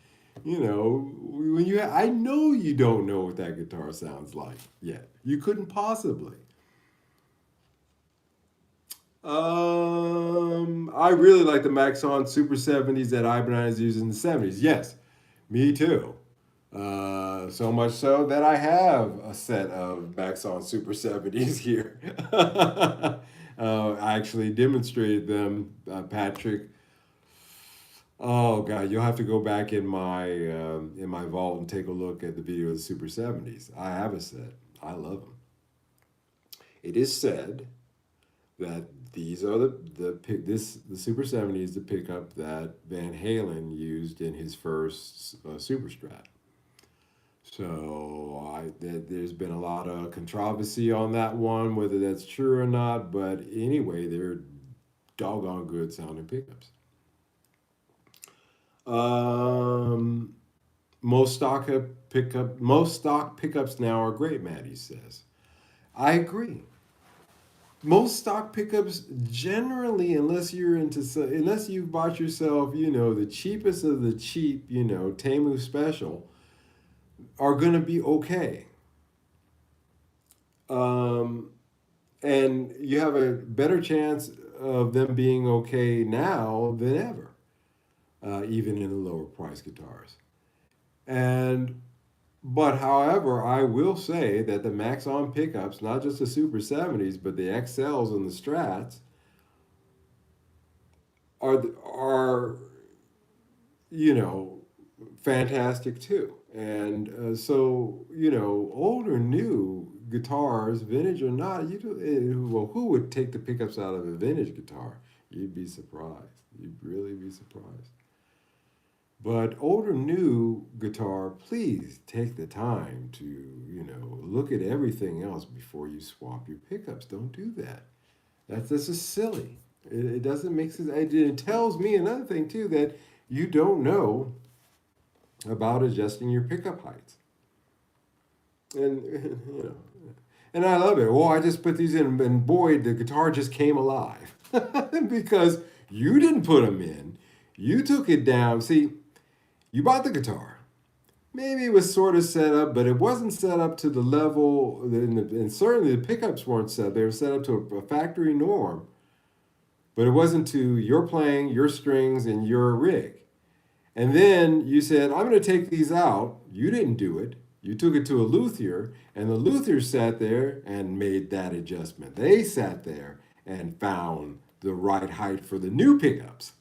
I know you don't know what that guitar sounds like yet. You couldn't possibly. I really like the Maxon Super 70s that Ibanez used in the 70s. Yes, me too. So much so that I have a set of Maxon Super 70s here. I actually demonstrated them, Patrick. Oh God, you'll have to go back in my vault and take a look at the video of the Super 70s. I have a set. I love them. It is said that these are the Super 70s, the pickup that Van Halen used in his first Super Strat. So there's been a lot of controversy on that one, whether that's true or not. But anyway, they're doggone good sounding pickups. Um, most stock pickups now are great. Maddie says, I agree. Most stock pickups generally, unless you've bought yourself, the cheapest of the cheap, Temu Special, are going to be okay. Um, and you have a better chance of them being okay now than ever, even in the lower price guitars. And but however, I will say that the Maxon pickups, not just the Super 70s, but the XLs and the Strats, are you know fantastic too. And so old or new guitars, vintage or not, well, who would take the pickups out of a vintage guitar? You'd be surprised. You'd really be surprised. But old or new guitar, please take the time to look at everything else before you swap your pickups. Don't do that. That's just silly. It doesn't make sense. It tells me another thing too, that you don't know about adjusting your pickup heights. And and I love it. Oh, I just put these in, and boy, the guitar just came alive because you didn't put them in. You took it down. See, you bought the guitar. Maybe it was sort of set up, but it wasn't set up to the level, and certainly the pickups weren't set. They were set up to a factory norm, but it wasn't to your playing, your strings, and your rig. And then you said, I'm going to take these out. You didn't do it. You took it to a luthier, and the luthier sat there and made that adjustment. They sat there and found the right height for the new pickups.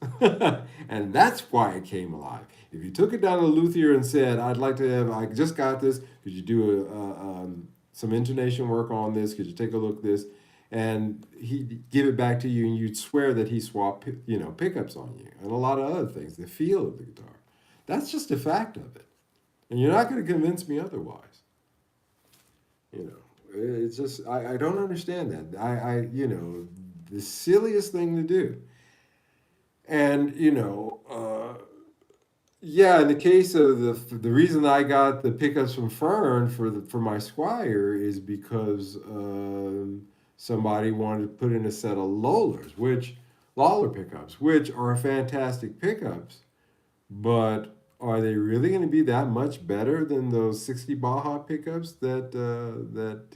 And that's why it came alive. If you took it down to the luthier and said, I'd like to have, I just got this, could you do some intonation work on this? Could you take a look at this? And he'd give it back to you, and you'd swear that he swapped, pickups on you, and a lot of other things, the feel of the guitar. That's just a fact of it. And you're not going to convince me otherwise. It's just, I don't understand that. The silliest thing to do. And, yeah, in the case of the reason I got the pickups from Fern for my Squire is because somebody wanted to put in a set of Lawler pickups, which are fantastic pickups, but are they really going to be that much better than those 60 Baja pickups that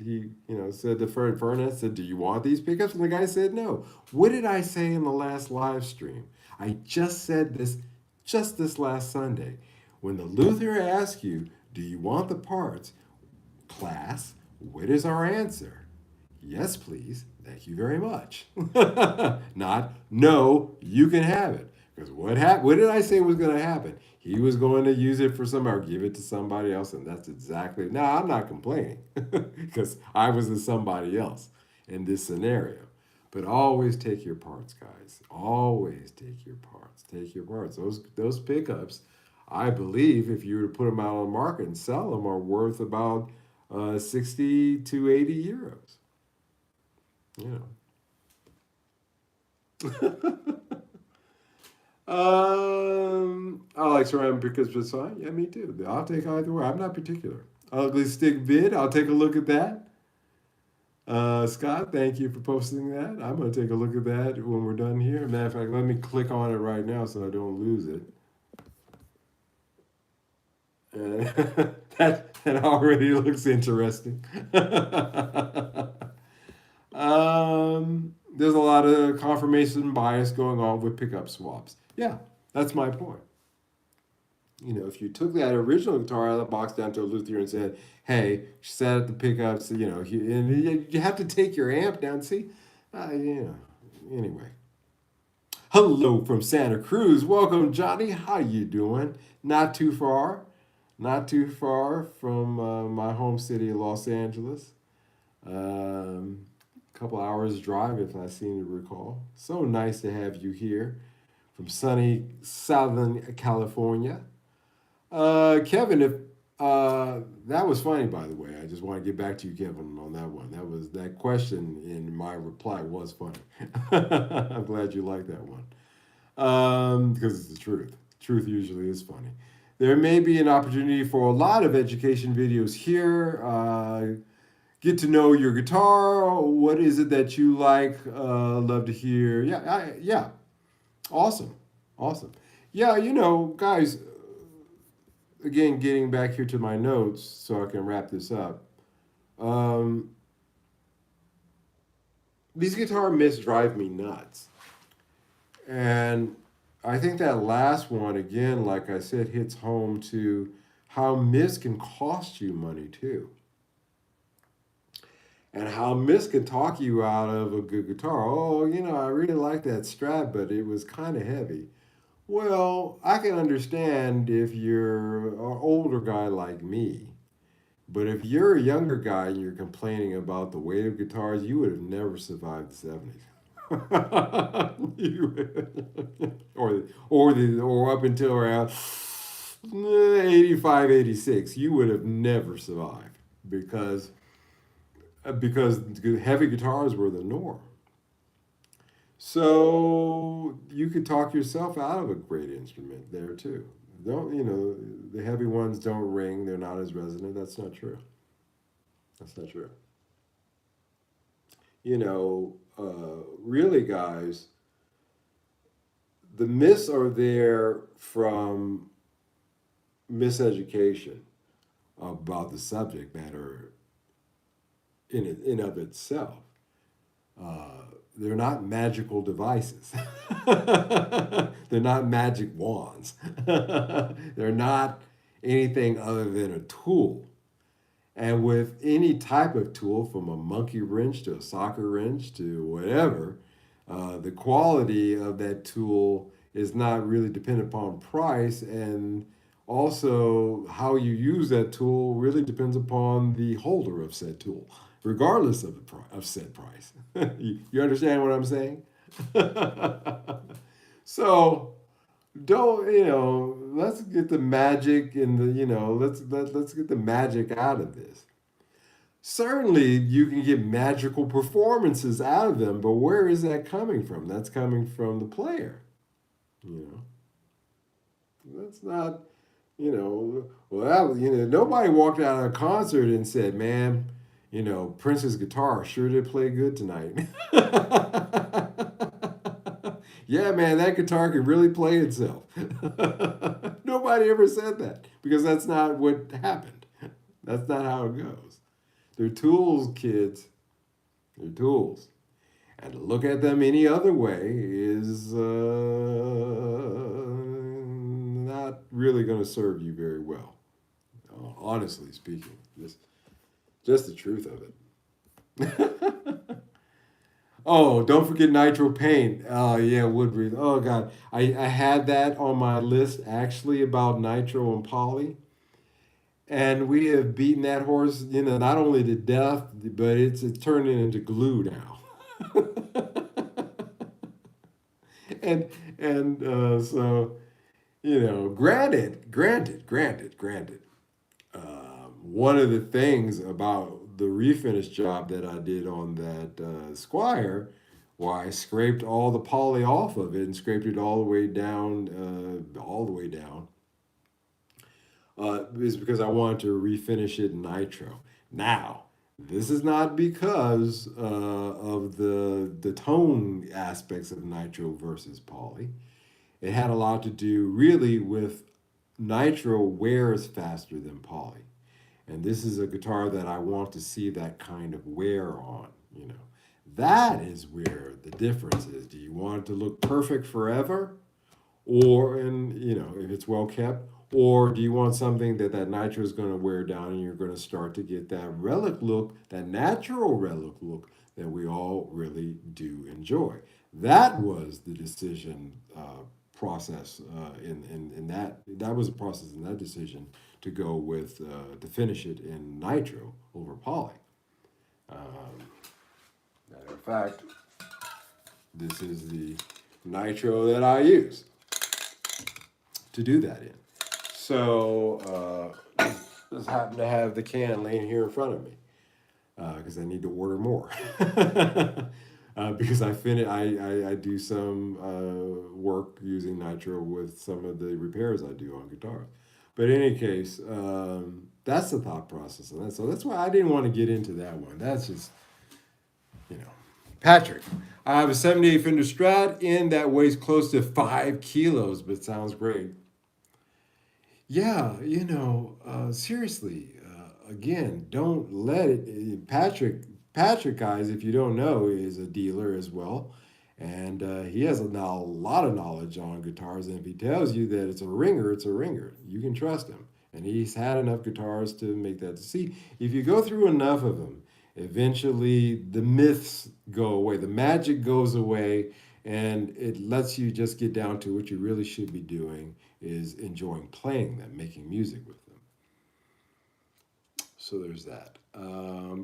he said to Fern said, do you want these pickups? And the guy said no. What did I say in the last live stream? I just said this just this last Sunday. When the luthier asks you, do you want the parts? Class, what is our answer? Yes, please. Thank you very much. Not, no, you can have it. Because what did I say was going to happen? He was going to use it for somebody or give it to somebody else, and that's exactly. Now, I'm not complaining because I was the somebody else in this scenario. But always take your parts, guys. Always take your parts. Take your parts. Those pickups, I believe, if you were to put them out on the market and sell them, are worth about 60 to 80 euros. I like ceramic pickups just fine. Yeah, me too. I'll take either way. I'm not particular. Ugly Stick vid. I'll take a look at that. Scott, thank you for posting that. I'm going to take a look at that when we're done here. Matter of fact, let me click on it right now so I don't lose it. That already looks interesting. There's a lot of confirmation bias going on with pickup swaps. Yeah, that's my point. If you took that original guitar out of the box down to a luthier and said, hey, set up the pickups, and you have to take your amp down. See, anyway. Hello from Santa Cruz. Welcome, Johnny. How you doing? Not too far. Not too far from my home city of Los Angeles. Couple hours drive, if I seem to recall. So nice to have you here from sunny Southern California. Kevin, if that was funny, by the way. I just want to get back to you, Kevin, on that one. That question in my reply was funny. I'm glad you liked that one because it's the truth. Truth usually is funny. There may be an opportunity for a lot of education videos here. Get to know your guitar. What is it that you like? Love to hear. Yeah. Awesome. Yeah, guys, again, getting back here to my notes so I can wrap this up. These guitar myths drive me nuts. And I think that last one, again, like I said, hits home to how myths can cost you money too. And how myths can talk you out of a good guitar. Oh, I really like that Strat, but it was kind of heavy. Well, I can understand if you're an older guy like me. But if you're a younger guy and you're complaining about the weight of guitars, you would have never survived the 70s. or up until around 85, 86, you would have never survived because heavy guitars were the norm. So you could talk yourself out of a great instrument there too. The heavy ones don't ring, they're not as resonant. That's not true. That's not true. Really, guys, the myths are there from miseducation about the subject matter in of itself. They're not magical devices. They're not magic wands. They're not anything other than a tool. And with any type of tool, from a monkey wrench to a socket wrench to whatever, the quality of that tool is not really dependent upon price. And also, how you use that tool really depends upon the holder of said tool, regardless of of said price. You understand what I'm saying? So don't, let's get the magic in the, let's get the magic out of this. Certainly you can get magical performances out of them, but where is that coming from? That's coming from the player. You know, that's not, nobody walked out of a concert and said, man, Prince's guitar sure did play good tonight. Yeah, man, that guitar can really play itself. Nobody ever said that because that's not what happened. That's not how it goes. They're tools, kids. They're tools. And to look at them any other way is not really going to serve you very well. Honestly speaking, just the truth of it. Oh, don't forget nitro paint. Oh yeah, Woodbridge. Oh god, I had that on my list actually about nitro and poly, and we have beaten that horse, not only to death, but it's turning into glue now. and so granted. One of the things about the refinish job that I did on that Squire, why I scraped all the poly off of it and scraped it all the way down, is because I wanted to refinish it in nitro. Now, this is not because of the tone aspects of nitro versus poly. It had a lot to do really with nitro wears faster than poly. And this is a guitar that I want to see that kind of wear on. That is where the difference is. Do you want it to look perfect forever? Or, and if it's well kept, or do you want something that nitro is going to wear down and you're going to start to get that relic look, that natural relic look that we all really do enjoy? That was the decision process in that was a process in that decision to go with to finish it in nitro over poly. Um, Matter of fact, this is the nitro that I use to do that in. So just happen to have the can laying here in front of me because I need to order more. Because I do some work using nitro with some of the repairs I do on guitars. But in any case, that's the thought process on that. So that's why I didn't want to get into that one. That's just, you know. Patrick, I have a 78 Fender Strat in that weighs close to 5 kilos, but sounds great. Yeah, seriously, again, don't let it. Patrick, guys, if you don't know, is a dealer as well, and he has lot of knowledge on guitars. And if he tells you that it's a ringer, it's a ringer. You can trust him, and he's had enough guitars to make that. See, if you go through enough of them, eventually the myths go away, the magic goes away, and it lets you just get down to what you really should be doing is enjoying playing them, making music with them. So there's that.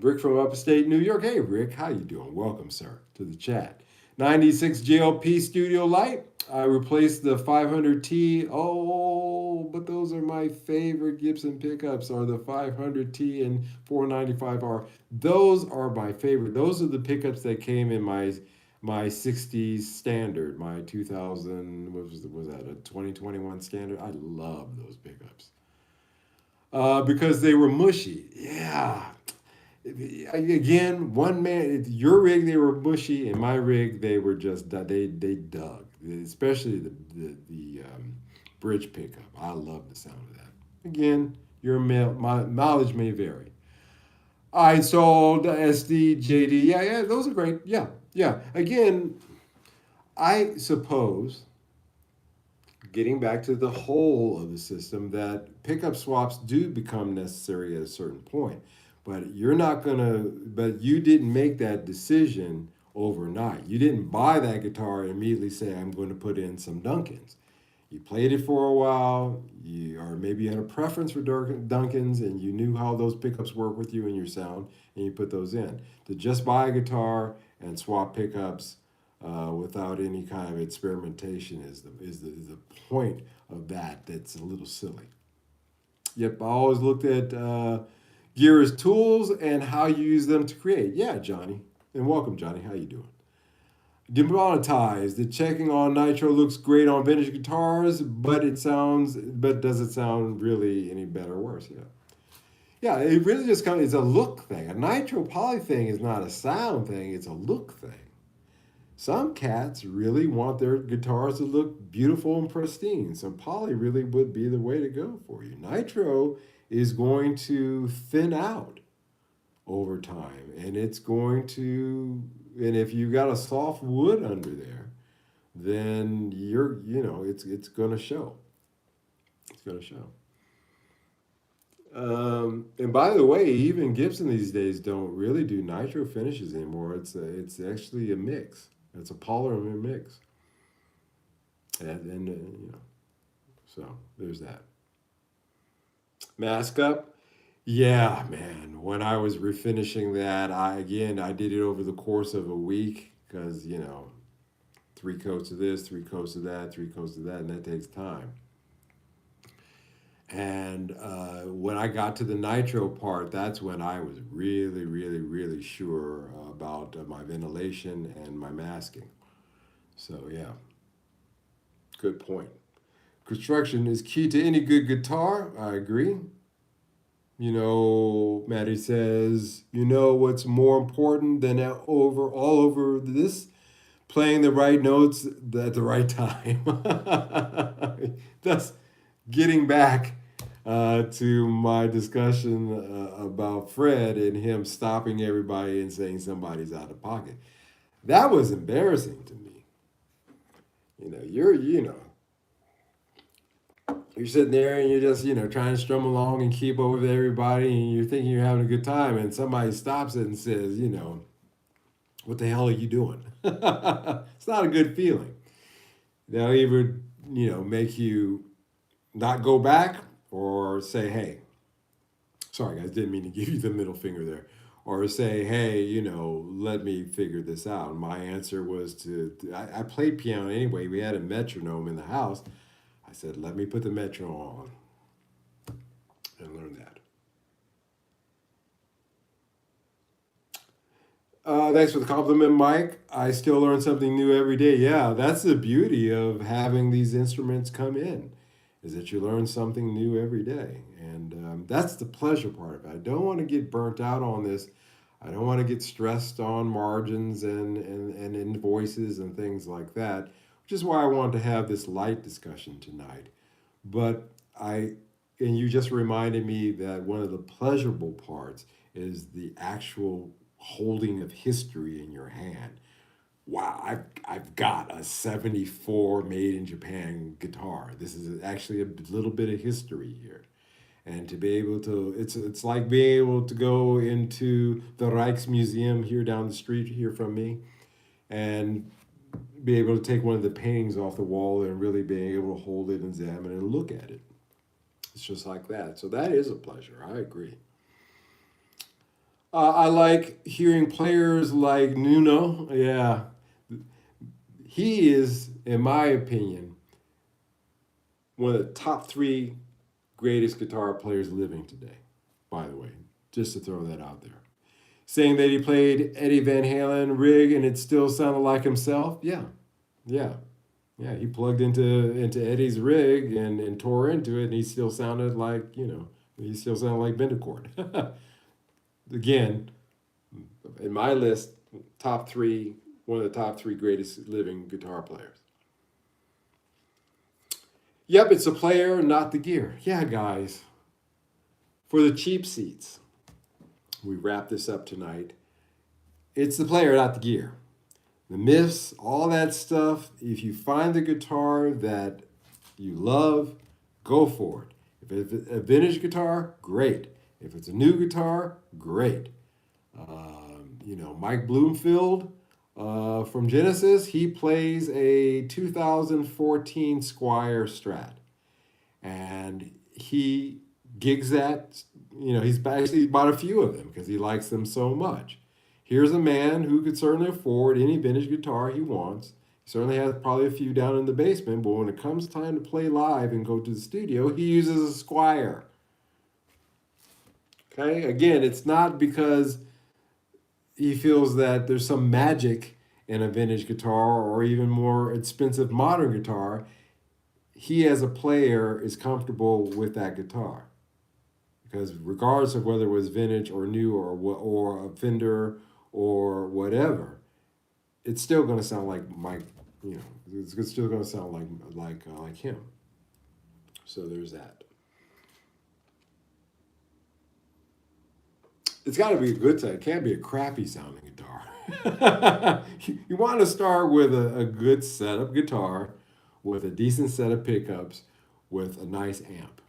Rick from upstate New York. Hey, Rick, how you doing? Welcome, sir, to the chat. 96 JLP Studio Light. I replaced the 500T. Oh, but those are my favorite Gibson pickups. Are the 500T and 495R. Those are my favorite. Those are the pickups that came in my 60s standard, my 2000, was that, a 2021 standard? I love those pickups because they were mushy. Yeah. Again, one man, your rig, they were mushy. In my rig, they were just, they dug, especially the bridge pickup. I love the sound of that. Again, my mileage may vary. I installed SD, JD. Yeah, those are great. Yeah. Again, I suppose getting back to the whole of the system, that pickup swaps do become necessary at a certain point. But you're not gonna, but you didn't make that decision overnight. You didn't buy that guitar and immediately say, I'm going to put in some Duncans. You played it for a while, or maybe you had a preference for Duncans and you knew how those pickups work with you and your sound, and you put those in. To just buy a guitar and swap pickups without any kind of experimentation is the point of that. That's a little silly. Yep, I always looked at gear as tools and how you use them to create. Yeah, Johnny, and welcome, Johnny. How you doing? Demonetized. The checking on nitro looks great on vintage guitars, but does it sound really any better or worse? Yeah. Yeah, it really just comes, it's a look thing. A nitro poly thing is not a sound thing, it's a look thing. Some cats really want their guitars to look beautiful and pristine. So poly really would be the way to go for you. Nitro is going to thin out over time, and it's going to, and if you got a soft wood under there, then it's going to show. It's going to show. And by the way, even Gibson these days don't really do nitro finishes anymore. It's actually a mix. It's a polymer mix, and so there's that. Mask up. Yeah, man. When I was refinishing that, I did it over the course of a week because 3 coats of this, 3 coats of that, 3 coats of that, and that takes time. And when I got to the nitro part, that's when I was really, really, really sure about my ventilation and my masking. So, yeah, good point. Construction is key to any good guitar. I agree. Maddie says, what's more important than all over this? Playing the right notes at the right time. Thus, getting back to my discussion about Fred and him stopping everybody and saying somebody's out of pocket. That was embarrassing to me. You're sitting there and you're just trying to strum along and keep up with everybody, and you're thinking you're having a good time, and somebody stops it and says, what the hell are you doing? It's not a good feeling. They'll either make you not go back or say, hey, sorry guys, didn't mean to give you the middle finger there, or say, hey, let me figure this out. And my answer was I played piano anyway. We had a metronome in the house. I said, let me put the metronome on and learn that. Thanks for the compliment, Mike. I still learn something new every day. Yeah, that's the beauty of having these instruments come in, is that you learn something new every day. And that's the pleasure part of it. I don't want to get burnt out on this. I don't want to get stressed on margins and invoices and things like that, which is why I wanted to have this light discussion tonight. But and you just reminded me that one of the pleasurable parts is the actual holding of history in your hand. Wow, I've got a 74 made in Japan guitar. This is actually a little bit of history here. And to be able to, it's like being able to go into the Rijksmuseum here down the street here from me and be able to take one of the paintings off the wall and really being able to hold it, examine it, and look at it. It's just like that. So that is a pleasure. I agree. I like hearing players like Nuno. Yeah, he is, in my opinion, one of the top 3 greatest guitar players living today, by the way, just to throw that out there. Saying that he played Eddie Van Halen rig and it still sounded like himself. Yeah, yeah, yeah. He plugged into Eddie's rig and tore into it, and he still sounded like Bendecourt. Again, in my list, top 3, one of the top 3 greatest living guitar players. Yep, it's the player, not the gear. Yeah, guys. For the cheap seats, we wrap this up tonight. It's the player, not the gear. The myths, all that stuff. If you find the guitar that you love, go for it. If it's a vintage guitar, great. If it's a new guitar, great. Mike Bloomfield from Genesis, he plays a 2014 Squire Strat. And he gigs that, he's actually bought a few of them because he likes them so much. Here's a man who could certainly afford any vintage guitar he wants. He certainly has probably a few down in the basement, but when it comes time to play live and go to the studio, he uses a Squire. Okay, again, it's not because he feels that there's some magic in a vintage guitar or even more expensive modern guitar. He, as a player, is comfortable with that guitar because regardless of whether it was vintage or new or a Fender or whatever, it's still going to sound like Mike. It's still going to sound like him. So there's that. It's got to be a good set. It can't be a crappy sounding guitar. You want to start with a good setup guitar with a decent set of pickups with a nice amp.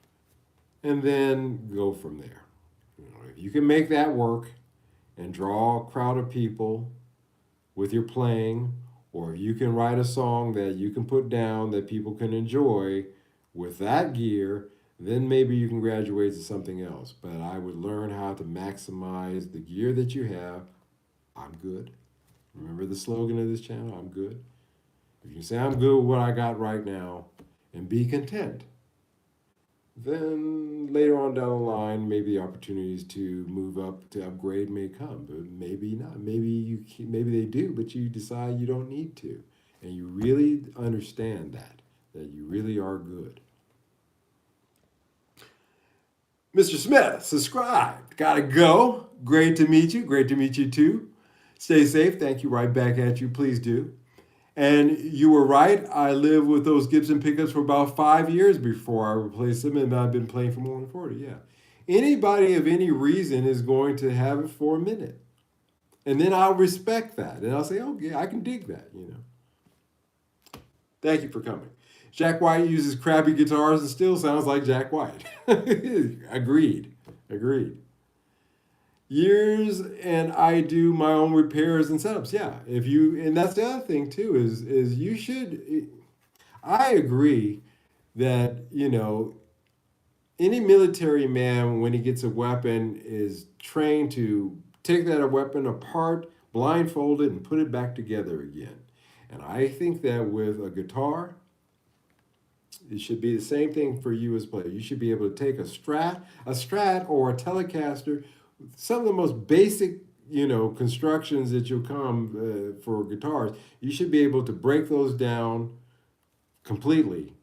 And then go from there. If you can make that work and draw a crowd of people with your playing, or you can write a song that you can put down that people can enjoy with that gear, then maybe you can graduate to something else. But I would learn how to maximize the gear that you have. I'm good. Remember the slogan of this channel? I'm good. If you can say I'm good with what I got right now and be content, then later on down the line, maybe the opportunities to move up, to upgrade may come, but maybe not. Maybe they do, but you decide you don't need to, and you really understand that you really are good. Mr. Smith, subscribe. Gotta go. Great to meet you. Great to meet you too. Stay safe. Thank you. Right back at you. Please do. And you were right. I lived with those Gibson pickups for about 5 years before I replaced them, and I've been playing for more than 40. Yeah. Anybody of any reason is going to have it for a minute. And then I'll respect that. And I'll say, oh, yeah, I can dig that, Thank you for coming. Jack White uses crappy guitars and still sounds like Jack White. Agreed. Years, and I do my own repairs and setups. Yeah, and that's the other thing too is you should. I agree that any military man, when he gets a weapon, is trained to take that weapon apart, blindfold it, and put it back together again. And I think that with a guitar, it should be the same thing for you as a player. You should be able to take a Strat or a Telecaster, some of the most basic, constructions that you'll come for guitars. You should be able to break those down completely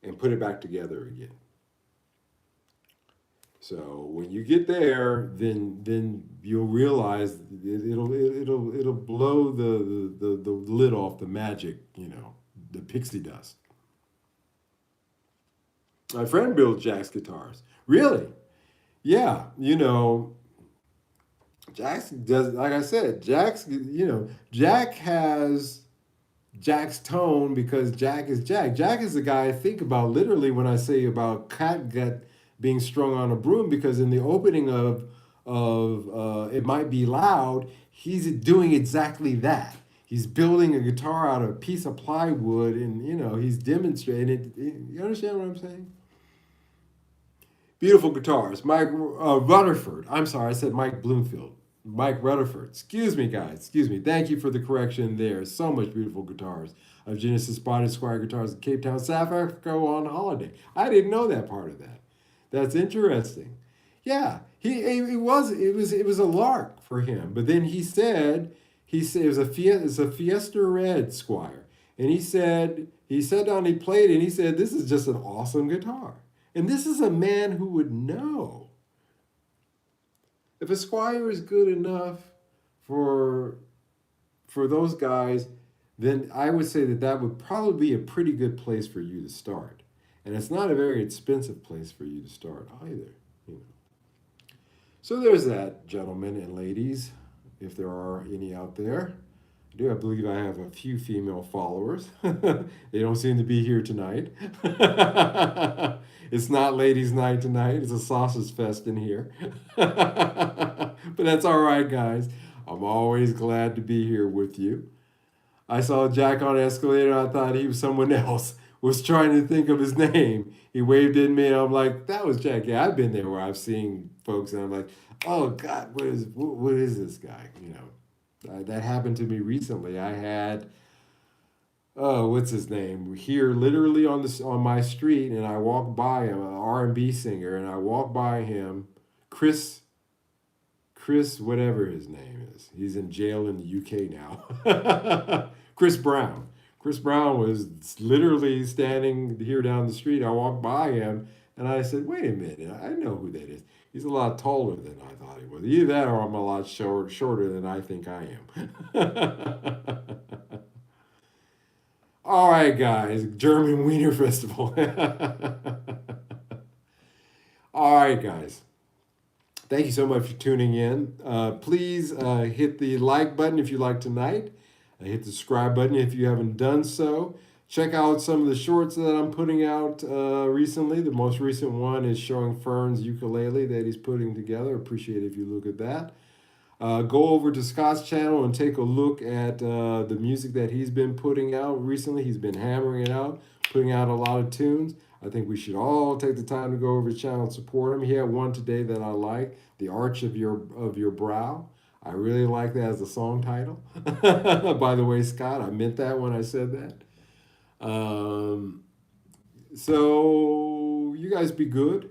and put it back together again. So when you get there, then you'll realize it'll blow the lid off the magic, the pixie dust. My friend builds Jack's guitars. Really? Yeah, Jack's does, like I said, Jack has Jack's tone because Jack is Jack. Jack is the guy I think about literally when I say about catgut being strung on a broom, because in the opening of It Might Be Loud, he's doing exactly that. He's building a guitar out of a piece of plywood, and he's demonstrating it. You understand what I'm saying? Beautiful guitars. Mike Rutherford. I'm sorry, I said Mike Bloomfield. Mike Rutherford. Excuse me, guys. Excuse me. Thank you for the correction there. So much beautiful guitars. Of Genesis spotted Squire guitars in Cape Town, South Africa on holiday. I didn't know that part of that. That's interesting. Yeah, it was a lark for him. But then he said it was a Fiesta Red Squire, and he sat down, he played it, and he said, this is just an awesome guitar. And this is a man who would know. If a Squire is good enough for those guys, then I would say that would probably be a pretty good place for you to start. And it's not a very expensive place for you to start either. So there's that, gentlemen and ladies, if there are any out there. I do. I believe I have a few female followers. They don't seem to be here tonight. It's not ladies' night tonight. It's a sausage fest in here. But that's all right, guys. I'm always glad to be here with you. I saw Jack on the escalator. I thought he was someone else. Was trying to think of his name. He waved at me, and I'm like, "That was Jack." Yeah, I've been there where I've seen folks, and I'm like, "Oh God, what is this guy?" You know, that happened to me recently. I had what's his name here, literally on my street, and I walked by him, an R&B singer, and I walked by him, Chris whatever his name is. He's in jail in the UK now. Chris Brown. Chris Brown was literally standing here down the street. I walked by him and I said, "Wait a minute, I know who that is. He's a lot taller than I thought he was. Either that or I'm a lot shorter than I think I am." All right, guys, German Wiener Festival. All right, guys. Thank you so much for tuning in. Please hit the like button if you like tonight. Hit the subscribe button if you haven't done so. Check out some of the shorts that I'm putting out recently. The most recent one is showing Fern's ukulele that he's putting together. Appreciate it if you look at that. Go over to Scott's channel and take a look at the music that he's been putting out recently. He's been hammering it out, putting out a lot of tunes. I think we should all take the time to go over his channel and support him. He had one today that I like, "The Arch of Your Brow." I really like that as a song title. By the way, Scott, I meant that when I said that. So you guys be good,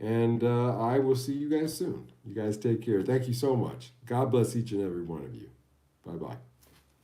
and I will see you guys soon. You guys take care. Thank you so much. God bless each and every one of you. Bye bye.